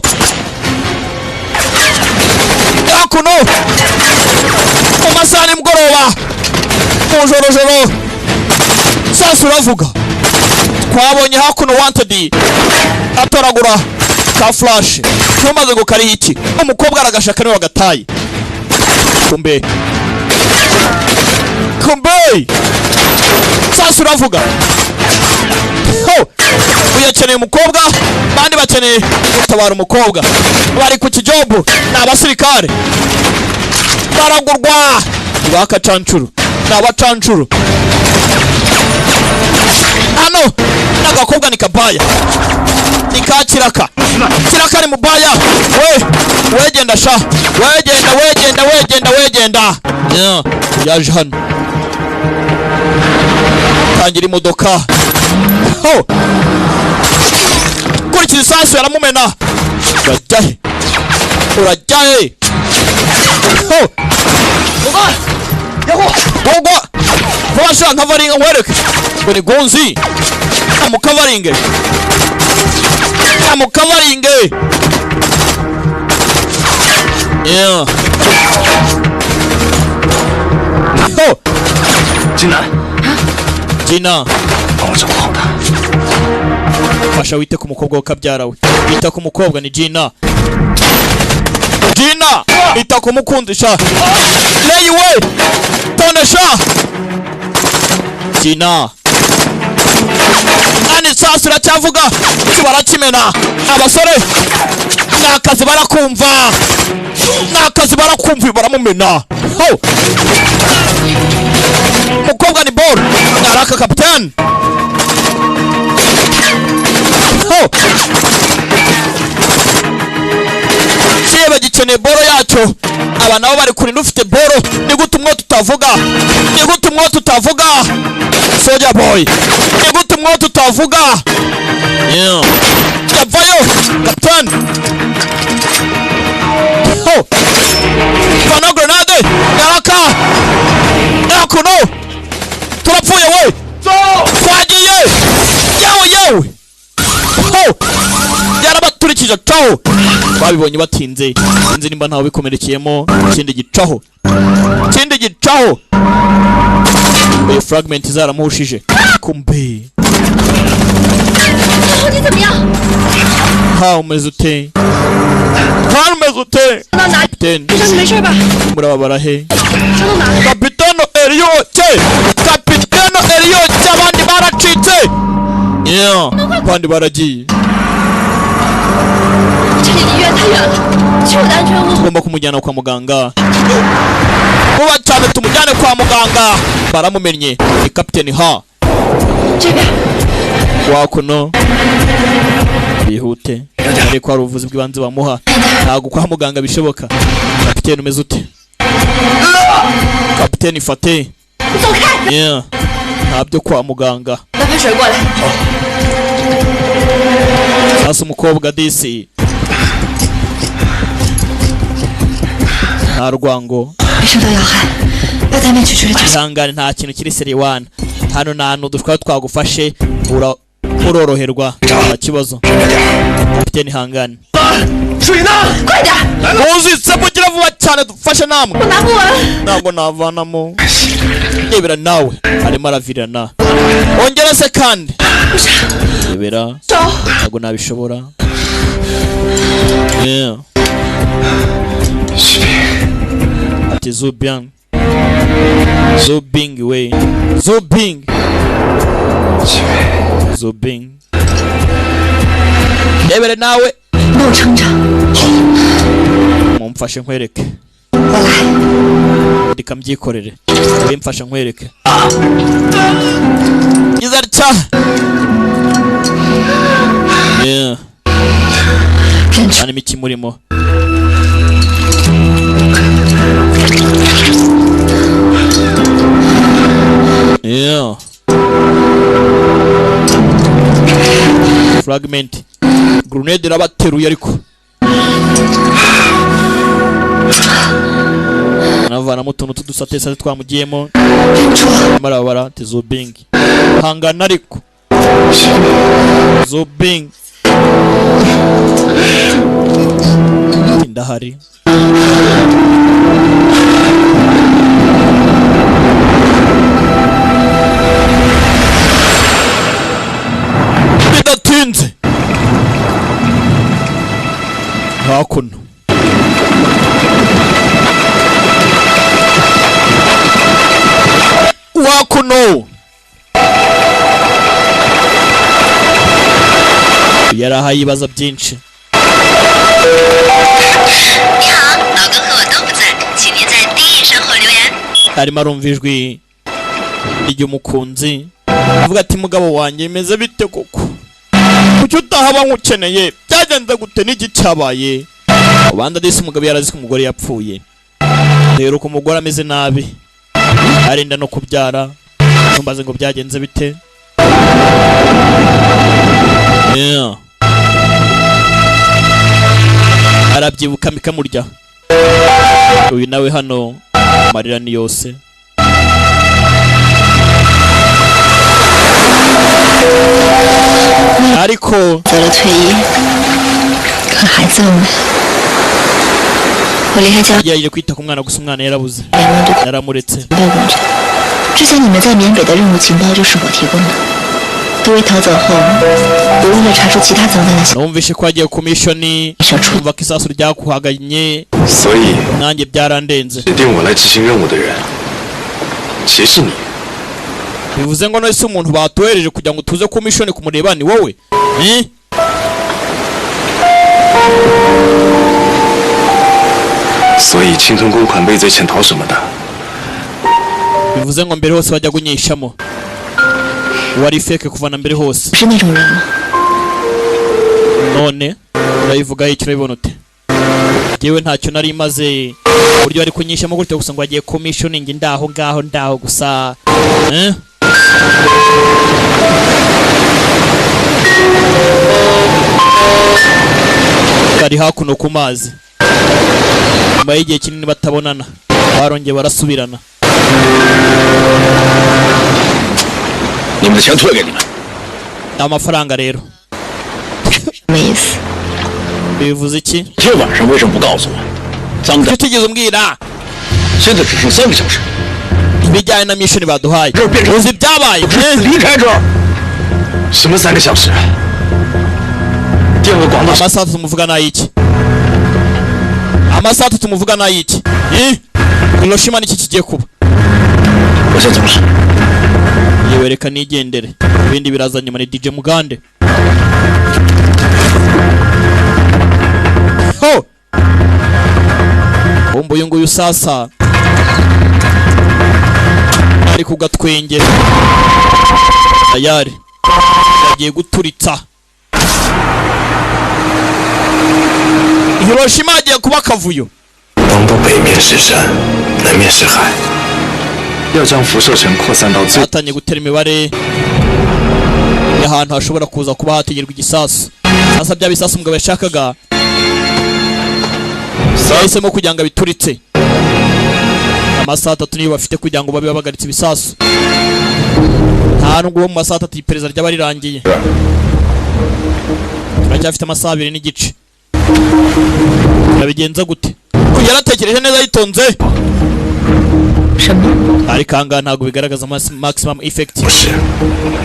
Yakuno. Umasani mgoroba. Mujorojoro. Sasu riravuga. Twabonye hakuno wanted. Atoragura ka flash. Tumaze ngo kari iki. Umukobwa aragashaka niwe wagataye. Kumbe. Sasu riravuga. Oh. Uyakeneye umukobwa bandi bakeneye gutabara umukobwa. Bari ku kijobu n'abasirikare. Baragurwa. Bakacancuru. N'abacancuru. Hano n'agakobwa ni kabaya. Ni ka kiraka. Kiraka ni mubaya. Wegenda sha. Wegenda. Yaje hano. Tangira imodoka. Oh. Kuri kisasu yaramumena. Urajyahe. Oh. Gogo. Vasha nkavaringa nkwereke. Buri gonzi. Amukavaringe. Yeah. Oh. Gina. 帮我照顾好他。 Fasha wite ku mukobwa wakabyara we. Ita ku mukobwa ni Gina. Ita ku mukundisha. Lay away. Tonesha. Gina. Ani sasu racyavuga. Kibarakimena. Abasore. Nakazi barakumva. Baramumena. Oh. Mukobwa ni ball. Naraka captain. Oh. Siye bagikeneye boro yacu. Aba nabo bari kuri ufite boro. Ni gute umwo tutavuga. Soldier boy. Ni gute umwo tutavuga. Yeah. Yavayo. Captain. Oh. yarabaturikije caho babibonye batinze sinzi nimba ntawe bikomerekeyemo ikindi gicaho iyo fragment zaramuhushije kumbe umeze ute kapiteni murababara he kapitano Elioche abandi baracitse abandi baragiye tugomba kumujyana kwa muganga vuba cyane tumujyane kwa muganga baramumennye ni kapiteni wakuno bihute ariko hari ubuvuzi bw'ibanze bamuha ntabwo kwa muganga bishoboka kapiteni umeze ute kapiteni fate ntabyo kwa muganga sasa umukobwa disi nta rwango ihangane nta kintu kiri seriwana hano nta hantu dushobora twagufashe uroroherwa nta kibazo kapiteni ihangane muzitse mugira vuba cyane dufashe namwe ntabwo navanamo rebera nawe arimo aravirana ongera se kandi rebera ntabwo nabishobora ati Zubing we Zubing rebere nawe mumfashe nkwereke ndikamyikorere mfasha nkwereke izarcha ani miki murimo fragment grenade rabateruye ariko navanamo utuntu tudusatesate twamugiyemo marabara Zubing hangana ariko Zubing ndahari bidatinze hakuno wakuno yarahaye ibibazo byinshi harimo arumva ijwi ry'umukunzi avuga ati mugabo wanjye meze bite koko kuki utahaba nkukeneye byagenze gute n'iki cyabaye ubanda disi umugabo yarazi ko umugore yapfuye rero ko umugore ameze nabi arinda no kubyara numbaze ngo byagenze bite arabyibuka mikamurya uyu nawe hano amarira ni yose ariko yaje kwita ku mwana gusa umwana yarabuze yaramuretse 之前你们在缅北的任务情报就是我提供的。多维逃走后，我为了查出其他脏蛋的小， numvishe ko agiye ku mission umva ko isasu ryakuhaganye 所以 nanjye byarandenze 指定我来执行任务的人，其实是你。 bivuze ngo nose umuntu batohereje kugira ngo tuze ku mission kumureba ni wowe所以侵吞公款、畏罪潜逃什么的， bivuze ngo mbere hose bajya gunyishamo wari fake kuva na mbere hose 是那种人吗？ none urayivuga icyo urabibona ute yewe ntacyo nari maze buryo ari kunyishamo gutyo gusa ngo agiye commissioning ndaho ngaho gusa bari hakuno ku mazi nyuma y'igihe kinini batabonana barongeye barasubirana 你们的钱退给你们。 amafaranga rero 思？ bivuze iki 今天晚上为什么不告诉我？脏的， utigeze umbwira 现在只剩3个小时， ibijyanye na mission baduhaye 这变成 uzi ibyabaye 离开这儿。 什么3个小时？电鹅广岛 amasaha tumuvuga n'ayiki amasaha tumuvuga n'ayiki Hiroshima niki kigiye kuba 我先走了。 yewe reka nigendere ibindi biraza nyuma ni DJ Mugande ho umbu uyu nguyu sasa ari kugatwengera tayari yagiye guturitsa Hiroshima agiye kuba akavuyo 东部北面是山，南面是海，要将辐射层扩散到最 batangiye gutera imibare y'ahantu hashobora kuza kuba hategerwa igisasu sasa bya bisasu umugabo yashakaga yahisemo kugira ngo abituritse amasaha 3 niyo bafite kugira ngo babe babagaritse ibisasu nta nubwo mu masaha 3 iperereza ryaba rirangiye turacyafite amasaha 2 n'igice urabigenza gute yaratekereje neza yitonze 什么？ ariko ahangaha ntabwo bigaragaza maximum effect 不是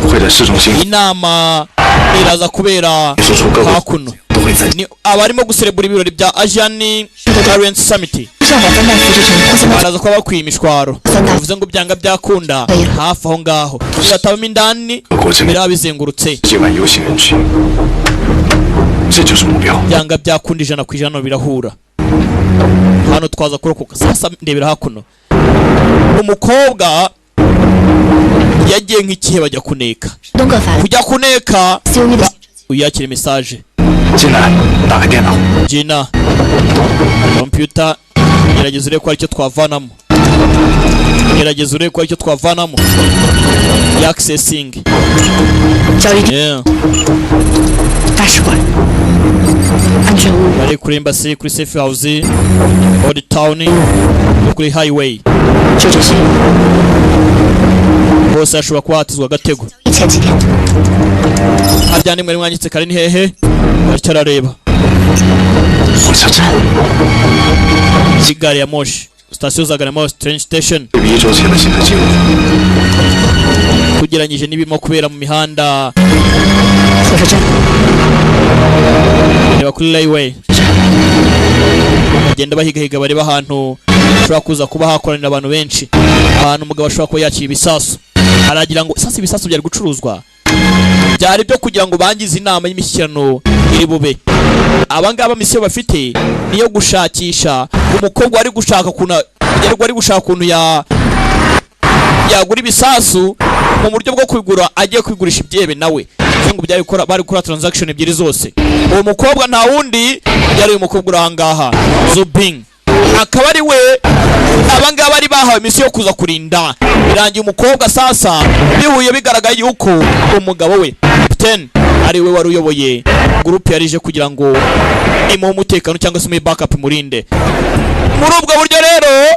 会在市中心 inama iraza kubera 说出各国 hakuno 都会在 ni abarimo guserebura ibirori bya Asian Current Summit 上海三大辐射城扩散到 baraza kuba bakwiye imishwaro bivuze ngo byanga byakunda hafi aho ngaho bibatabamo indani 各国之内 biraba bizengurutse 世界版游行人群，这就是目标。 byanga byakunda 100% birahura hano twaza kurokoka sasa ndebera hakuno umukobwa yagiye nk'ikihe bajya kuneka 东各法 kujya kuneka COE 的 uyakire message 进来，打开电脑。 Gina computer gerageza urebe ko aricyo twavanamo gerageza urebe ko aricyo twavanamo accessing 交易 yeah 大使馆安全屋 bari kuri embassy kuri safe house old town no kuri highway 就这些。 hose hashobora kuba hatizwa agatego 前几天 harya nimwe mwanyitse kare ni hehe aricyo arareba 火车站 gari ya moshi station za gari ya moshi train station 对比1周前的行车记录， tugeranyije n'ibimo kubera mu mihanda 火车站 reba kuri highway bagenda bahigahiga bareba ahantu hashobora kuza kuba hakoranira abantu benshi ahantu umugabo ashobora kuba yakira ibisasu aragira ngo sasa ibisasu byari gucuruzwa byari byo kugira ngo bangize inama y'imishyikirano iri bube abangaba misiyo bafite niyo gushakisha umukobwa wari gushaka kuntu yagura ibisasu mu buryo bwo kwigura agiye kwigurisha ibyebe nawe ngo bari gukora transaction ebyiri zose uwo mukobwa nta wundi yari uyu mukobwa urahangaha Zubing akaba ari we abangaba bari bahawe misiyo yo kuza kurinda birangiye umukobwa sasa bihuye bigaragaye yuko umugabo we 10 ari we wari uyoboye group yarije kugira ngo imuhe umutekano cyangwa se imuhe backup murinde muri ubwo buryo rero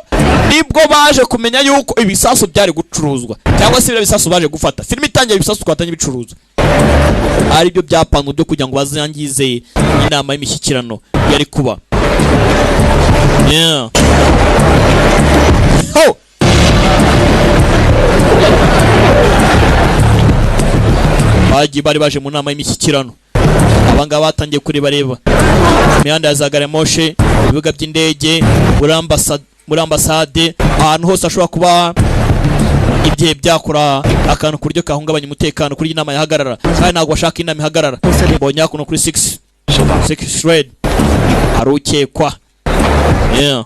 nibwo baje kumenya yuko ibisasu byari gucuruzwa cyangwa se ibisasu baje gufata filime itangiye ibisasu twatanye bicuruzwa ari byo byapanzwe byo kugira ngo bazangize inama y'imishyikirano yari kuba yeah ho bari baje mu nama y'imishyikirano abangaba batangiye kureba imihanda ya za gare moshe ibibuga by'indege muri ambasade ahantu hose ashobora kuba ibye byakora akantu ku buryo kahungabanya umutekano kuri inama yahagarara kandi ntabwo bashaka inama ihagarara mbonye hakuno kuri 6 shred arukekwa yeah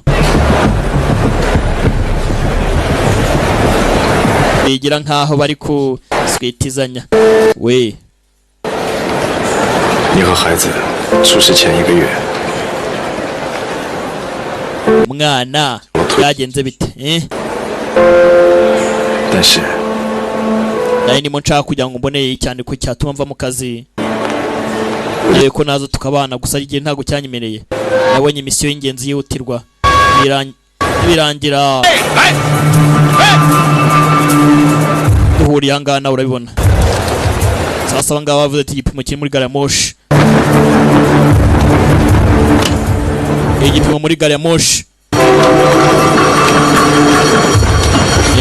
bigira nkaho bari ku switizanya we 你和孩子出事前1个月， umwana byagenze bite 但是 nayo nimo nshaka kugira ngo mboneye cyane ko cyatuma mva mu kazi ko naza tukabana gusa igihe ntago cyanyemereye nabonye misiyo y'ingenzi yihutirwa birangira duhuriye ahangaha nawe urabibona sasa abangaba bavuze ati igipimo kiri muri gari ya moshi igipimo muri gari ya moshi.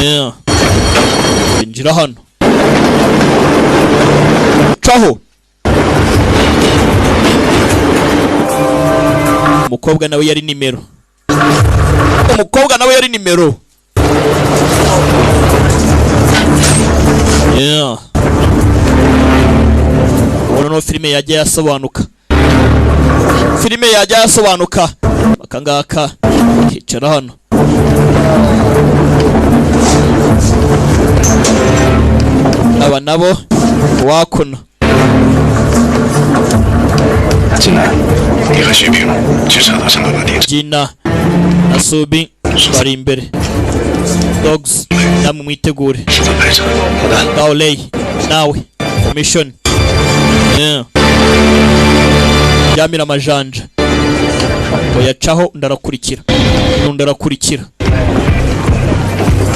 Yeah. Injira hano. Caho. Umukobwa nawe yari nimero. Yeah. Uno filime yajya yasobanuka. Akangaka hicara hano. Aba nabo wakono. 进来，你和徐平去车道上把电车。 Gina na Subi bari imbere. Dogs namwe mwitegure. 负责拍摄。好的。 Gauley nawe mission. Yeah. Yamira amajanja. Oyacaho ndarakurikira.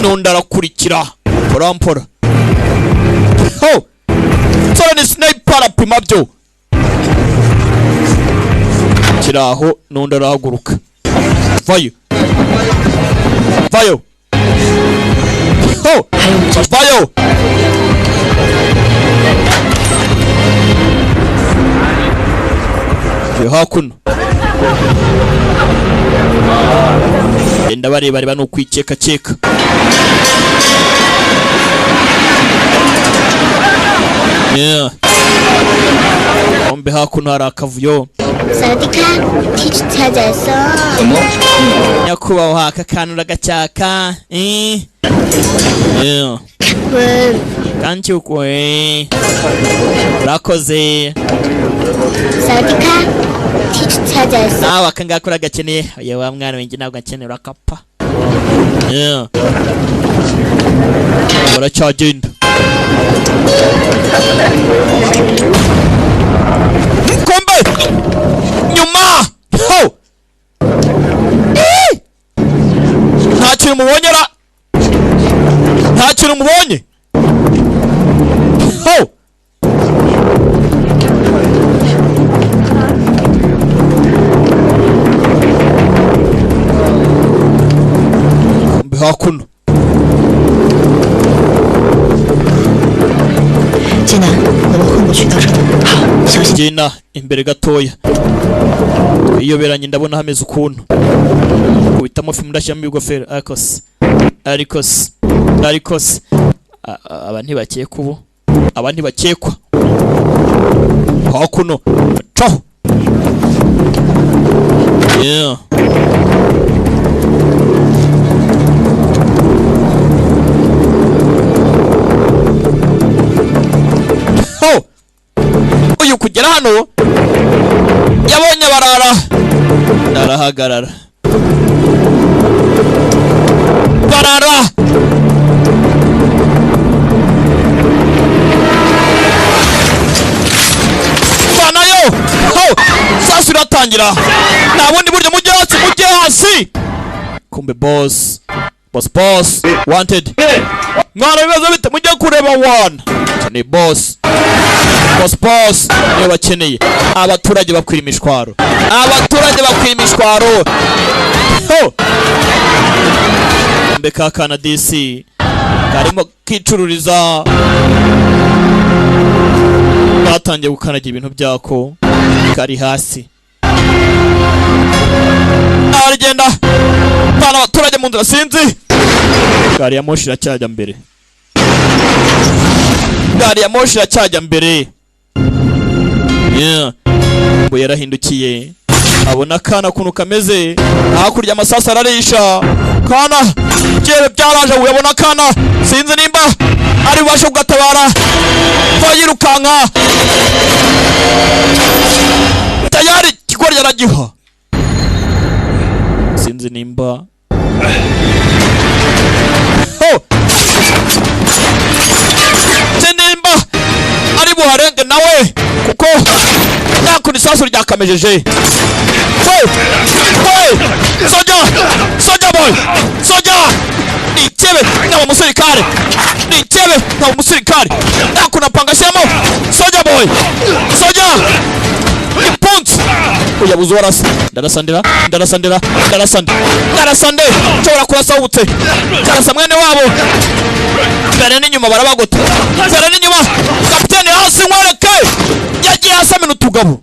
Nundarakurikira. Porampora. Ho! Sora ni sniper apima byo. Kiraho nundarahaguruka. Vayo. Ho! Vayo. Hakuno. Enda bareba no kwikeka. Yeah. Ombe hakuno hari akavuyo. Sadika, teach tajaso. Nyakubaho aka kantu ragacyaka. Yeah. Kanchi ukwe. Rakoze. Sadika, teach tajaso. Nawe akangakura gakeneye. Oya wa mwana wenjye ntabwo akenera akapa. Yeah. Baracyagenda. Kombe! Nyuma! Ho! Nta kintu mubonye? Ho! Kombe hakuno. Gina, 我们混过去到这儿。好，小心。 Gina imbere gatoya. Iyoberanye ndabona hameze ukuntu. Kubitamo filmu ndashyiramo ibigofero. Arikos. Aba ntibakekwa ubu. Aba ntibakekwa. Hakuno. Caho. Yeah. Ho! Uyu kugera hano yabonye barara. Narahagarara. Barara. Banayo. Ho! Sasa iratangira. Nabundi buryo mujye hasi. Kumbe boss. Wanted. Mwana bibazo bite mujye kureba one. Ni boss. Niyo bakeneye. Abaturage bakwira imishwaro. Ho! Mbeka kana DC. Karimo kicururiza. Batangiye gukanagira ibintu byako. Kari hasi. Arigenda. Bana abaturage mu nzira sinzi. Gari ya moshi iracyajya mbere. Yeah. Ngo yarahindukiye. Abona kana kuntu kameze. Hakurya amasasa ararisha. Kana. Jyewe byaraje uyabona kana. Sinzi nimba ari bubashe kugatabara. Vayirukanka. Tayari kigori yaragiha. Sinzi nimba. Ho! Sinimba ari buharenge nawe kuko hakuno isasu ryakamejeje. Soja boy, soja nichebe na umusirikare, nichebe na umusirikare hakuno pangashemo. Soja boy, soja ipunzi uyabuze warasa. Ndarasandira nshobora kurasa ubutse karasa mwene wabo. Mbere n'inyuma barabagota, mbere n'inyuma. Kapiteni hasi nkwereke yagiye asamena utugabo.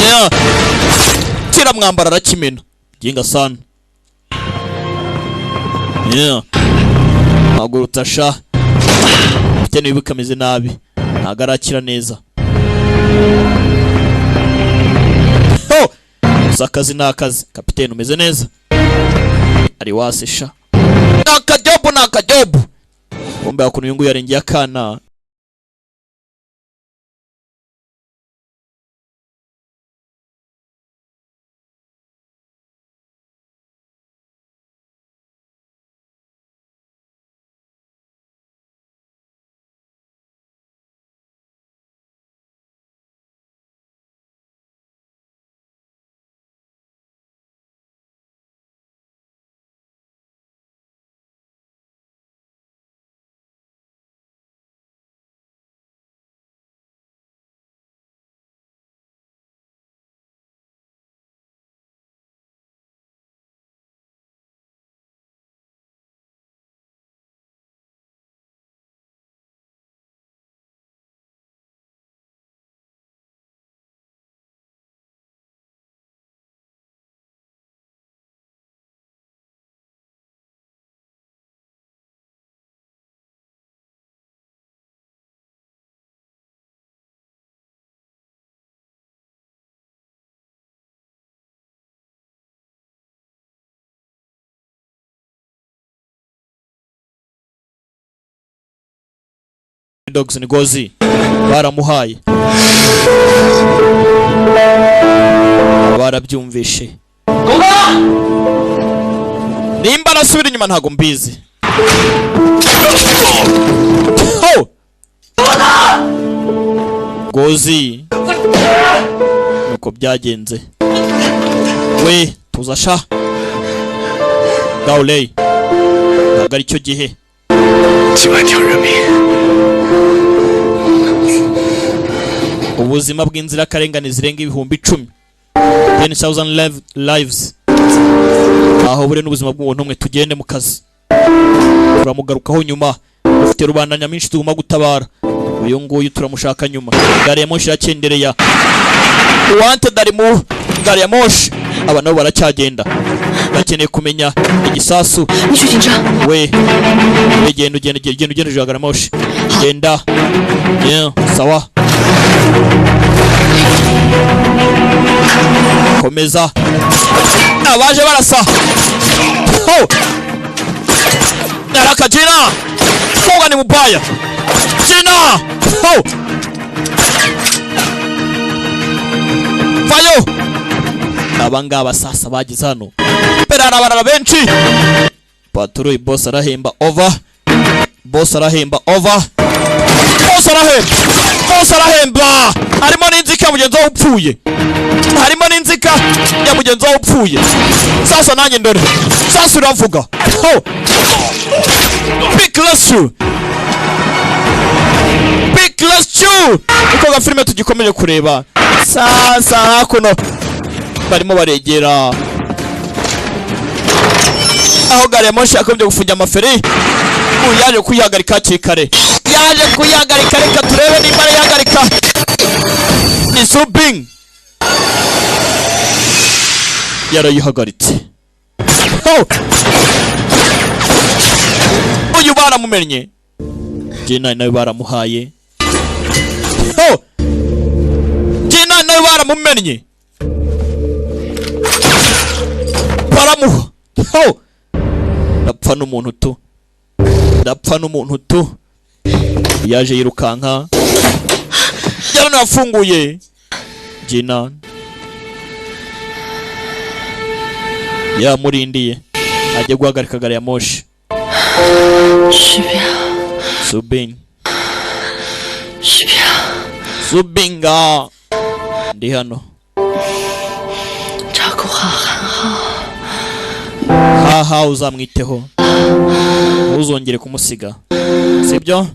Yeah, tira mwambara arakimena ginga sana. Yeah, maguru tasha kapiteni wibukameze nabi ntago arakira neza. Akazi n'akazi. Kapiteni umeze neza ari wasesha nakajobu bombe akuno yungu yarengeye akana. Dogs ni gozi baramuhaye barabyumvishe. Nimba arasubira inyuma ntago mbizi. Gozi nuko byagenze. We tuzasha Gaulei ntago ari cyo gihe. 9万条人命 ubuzima bw'inzira karengane zirenga ibihumbi 10. 10,000 lives. Aho bure n'ubuzima bw'umuntu umwe. Tugende mu kazi turamugarukaho nyuma. Ufite rubanda nyamwinshi tuguma gutabara. Uyu nguyu turamushaka nyuma. Gari ya moshi yakendereya wanted ari mu gari ya moshi. Aba nabo baracyagenda bakeneye kumenya igisasu. We genda ugenda gari ya moshi genda. Yeah, sawa komeza. Abaje barasa. Naraka Jina koga ni mubaya. Jina Fayo abangaba sasa bagize hano perana barara benshi. Patrol boss arahemba over. Boss arahemba. Harimo n'inzika mugenzi wawe upfuye. Sasa nanjye ndore. Sasa uravuga. Big Last Chew. Uko ga filime tugikomeje kureba. Sasa hakuno barimo baregera aho gari ya moshi yakomeje gufunga amaferi. Yaje kuyihagarika kikare. Reka turebe nimba yahagarika. Ni Subing yarayihagaritse. Uyu baramumenye. Jina nawe baramuhaye. Jina nawe baramumenye. Baramuha. Ndapfa n'umuntu tu. Yaje yirukanka. Yarano yafunguye. Jina yamurindiye ajye guhagarika gari ya moshi. Subinga ndi hano 照顾好韩浩。 haha uzamwiteho ntuzongere kumusiga sibyo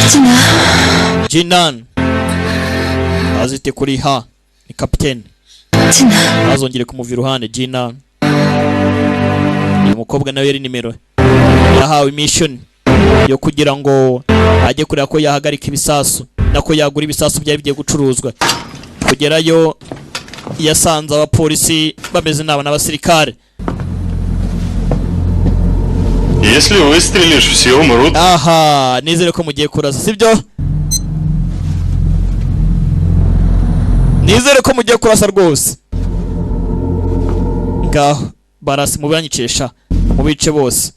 进来， Jinan azite kuri ha ni kapiteni 进来， ntazongere kumuva iruhande Jinan uyu mukobwa nawe yari nimero yahawe mission yo kugira ngo ajye kureba ko yahagarika ibisasu nako yagura ibisasu byari bigiye gucuruzwa kugerayo yasanze abapolisi bameze naba n'abasirikare. Если выстрелишь, все умрут. Aha, nizere ko mugiye kurasa sibyo? Nizere ko mugiye kurasa rwose. Ngaho barasi mubanyicesha mu bice bose.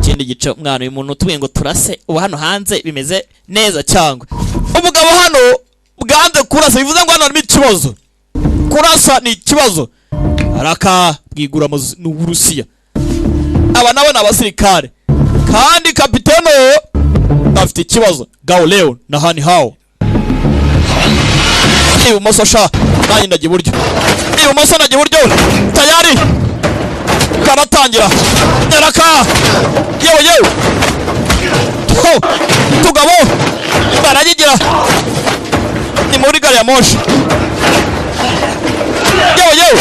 Ikindi gice mwana uyu muntu tubiye ngo turase ubu hano hanze bimeze neza cyangwa umugabo hano bwanze kurasa bivuze ngo hano harimo ikibazo. Kurasa ni ikibazo. Araka bwigura mu Burusiya. Aba nabo n'abasirikare kandi kapiteno afite ikibazo. Gauleo na Hani Hao ibumoso sha nanjye ndagiye iburyo, ibumoso ndagiye iburyo, tayari karatangira nyaraka yewe tugabo baragigira ni muri gari ya moshi yewe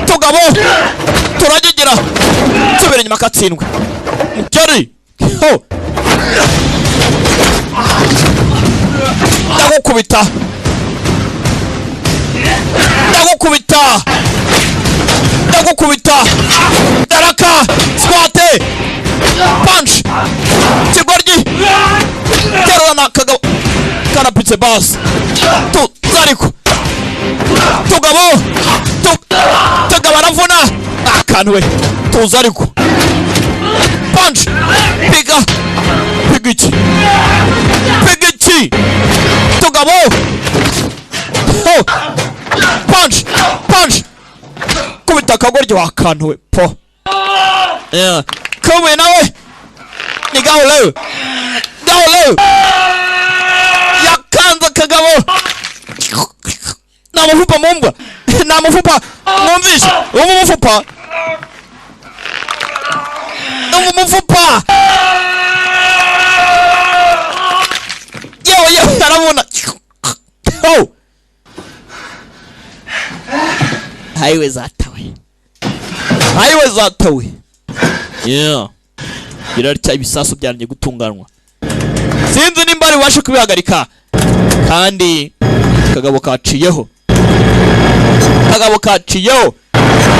tugabo turagigira tubere nyuma katsindwe mukeri ndagukubita daraka squate punch kigoryi terana kagabo karapitse bas tu zariko tugabo aravuna akanwe tuzariko punch pigiki tugabo punch kubita kagoryi wakanwe po kumwe nawe ni Gauleo yakanza kagabo namufupa mumbwa namufupa mwumvishe umufupa yewe arabona highway zatawe yeah birarya ibisasu byaranye gutunganwa sinzi nimba ari washe kubihagarika kandi kagabo kaciyeho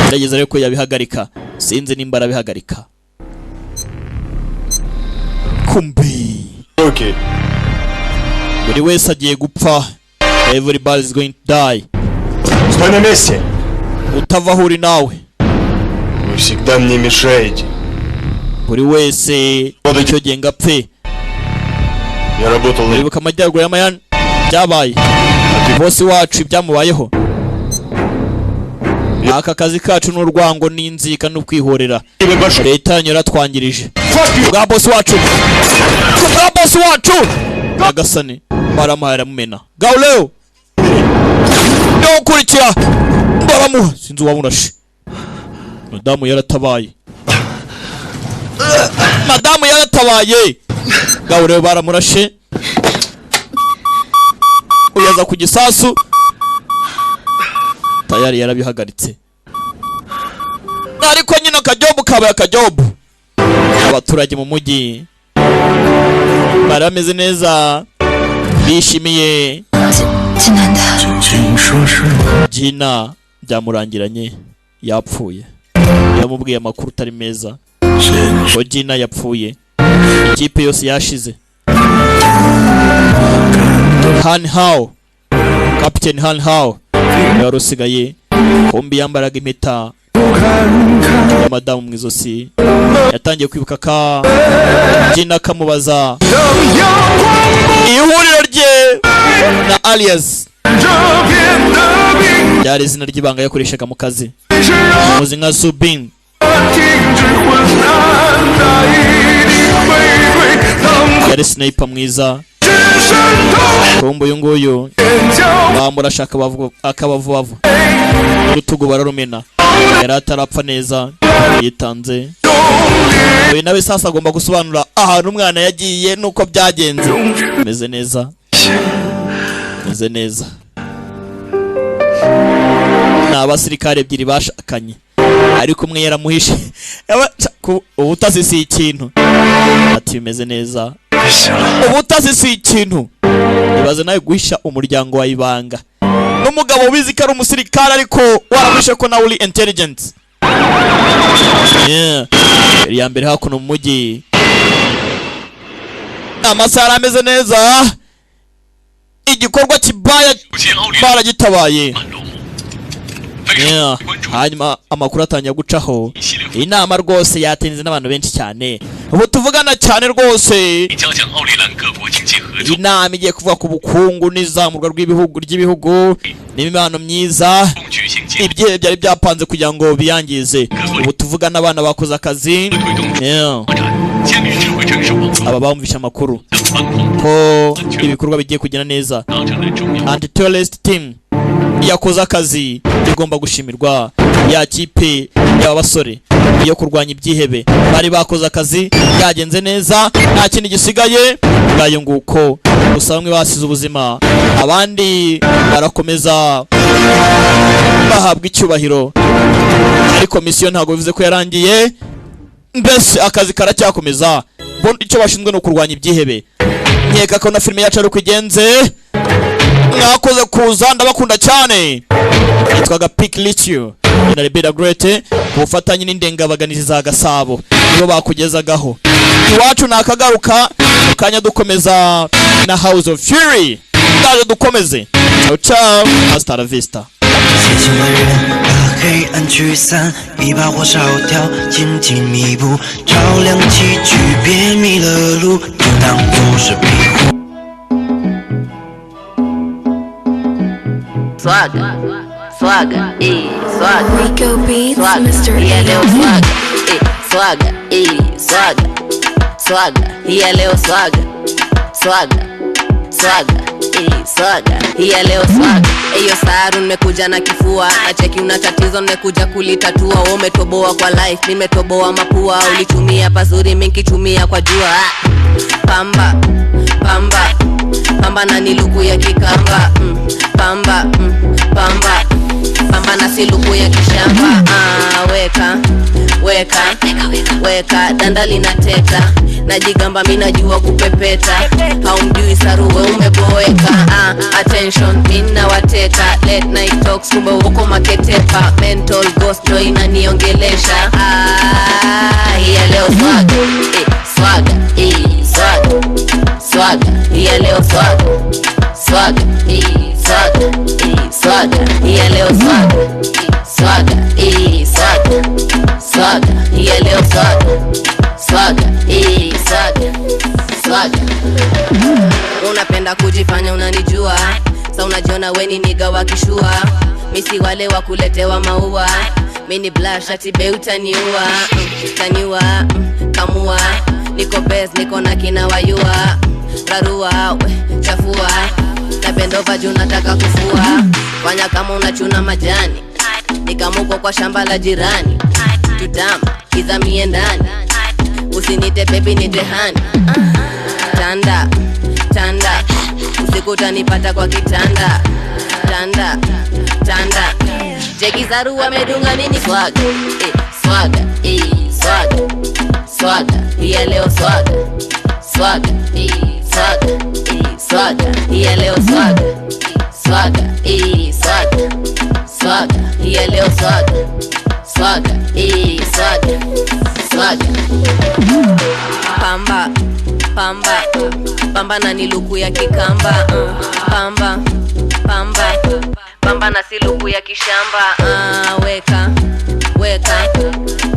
ndageze reko yabihagarika sinzi nimba arabihagarika kumbi Okay. buri wese agiye gupfa. Everybody is going to die. Стой на месте. Utava aho uri nawe. Вы всегда мне мешаете. Buri wese icyo gihe ngapfe. Я работал на... Uribuka amajyaruguru y'amayani byabaye. Bosi wacu ibyamubayeho. Aka kazi kacu n'urwango n'inzika no kwihorera. Leta yanyu yaratwangirije. Bwa bosi wacu. Nagasane baramahera mumena. Gauleo. Yo kurikira. Baramuha sinzi wamurashe. Madamu yaratabaye. Gauleo baramurashe. Uyaza ku gisasu. Tayari yarabihagaritse. Ariko nyina kajobu kabaye kajobu. Abaturage mu mujyi barameze neza bishimiye. Jina byamurangiranye yapfuye. Yamubwiye amakuru utari meza ko Jina yapfuye. Ikipe yose yashize. Han Hao, Captain Han Hao yarusigaye. Kombi yambaraga impeta ya madamu mu izosi. Yatangiye kwibuka ka Jina kamubaza ihuriro rye na alias ryari izina ry'ibanga yakoreshaga mu kazi. Muzi nka Subin. yari sniper mwiza. Kumbu uyu nguyu bamurashaka akabavubavu urutugu bararumena. Yari atarapfa neza yitanze. Uyu nawe sasa agomba gusobanura ahantu umwana yagiye nuko byagenze. Meze neza. Meze neza. N'abasirikare ebyiri bashakanye ariko umwe yaramuhishe. Ubutazi si ikintu. Ati bimeze neza. Ubutazi si ikintu. Ibaze nawe guhisha umuryango wa ibanga n'umugabo ubizi ko ari umusirikare ariko waramuhishe ko nawe uri intelligent. Ya mbere hakuno mu mujyi amasaha ameze neza. Igikorwa kibaya baragitabaye. Hanyuma amakuru atangiye gucaho. Inama rwose yatinze n'abantu benshi cyane. Ubu tuvugana cyane rwose. Inama igiye kuvuga ku bukungu n'izamurwa ry'ibihugu n'imibano myiza. Ibyo byari byapanze kugira ngo biyangize. Ubu tuvugana abana bakoze akazi. Aba bamvisha amakuru ko ibikorwa bigiye kugenda neza. Anti-terrorist team yakoze akazi igomba gushimirwa. Ya kipe y'abasore yo kurwanya ibyihebe bari bakoze akazi yagenze neza, nta kindi gisigaye. Ngayo nguko gusa bamwe basize ubuzima, abandi barakomeza bahabwa icyubahiro, ariko misiyo ntabwo bivuze ko yarangiye. Mbese akazi karacyakomeza. Icyo bashinzwe no kurwanya ibyihebe. Nkeka ko na filime yacu ari kugenze. Mwakoze kuza, ndabakunda cyane. Yitwaga Pick Litio na Rebecca Great ubufatanye n'indengabaganizi za Gasabo nibo bakugezagaho. Iwacu nakagaruka kanya dukomeza na House of Fury. Ndaje dukomeze. Ciao ciao, hasta la vista. 写信的人把黑暗驱散，一把火烧掉，紧紧弥补，照亮崎岖，别迷了路，就当作是庇护。Swaga, swaga, swaga. Rico Beats, Swaga, Mr. yeah, leo A. swaga, swaga, swaga, swaga, yeah, leo swaga, swaga, swaga, swaga, yeah, leo swaga. Eyo saru nimekuja na kifua, acheki una tatizo nimekuja kulitatua. Umetoboa kwa life, nimetoboa mapua. Ulitumia pazuri, mimi nikitumia kwa jua. Pamba, pamba, pamba na niluku ya kikamba. Pamba, pamba, pamba na siluku ya kishamba. Weka, weka, weka, danda linateta. Najigamba mimi najua kupepeta. Haumjui saruwe umeboeka. Attention mimi nawateka. Late night talks kumbe uko maketepa. Mental ghost no inaniongelesha. Hiya leo swaga, swaga, swaga, swaga, hiya leo swaga, swaga, swaga, swaga, hiya leo swaga, swaga, swaga, swaga, hiya leo swaga, swaga, swaga, swaga. Unapenda kujifanya unanijua, sa unajiona weni niga wakishua. Misi wale wa kuletewa maua, mini blush ati be utaniua. Taniua, kamua, niko best niko na kina wayua. Rarua, we, chafua, na bendova juu nataka kufua. Fanya kama unachuna majani, nikamuko kwa shamba la jirani. Tutama, kizamie ndani, usinite baby nite hani. Tanda, tanda, usiku utanipata kwa kitanda. Tanda, tanda, jeki zaru wamedunga nini swaga, swaga, swaga, swaga, hiya leo swaga, swaga, swaga, swaga, hiya leo swaga, swaga, swaga, swaga, hiya leo swaga, swaga, swaga, swaga. Pamba, pamba, pamba na niluku ya kikamba. Pamba, pamba, pamba na siluku ya kishamba. Weka, weka,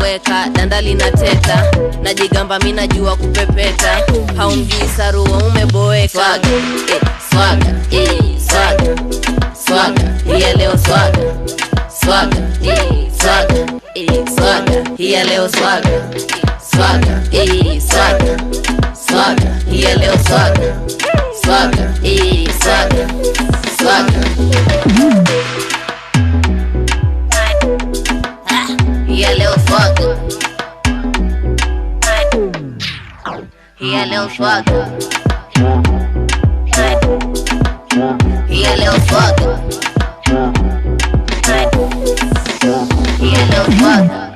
weka, danda linateta. Najigamba mimi najua kupepeta. Haumjui saruwa umeboeka. Swaga, swaga, swaga, swaga, hiya leo swaga, swaga, swaga, swaga, hiya leo swaga, swaga, swaga, swaga, Yeah, leo swaga, swaga, swaga, swaga. Yeah, leo swaga. Yeah, leo swaga. Yeah, leo swaga. Yeah, leo swaga.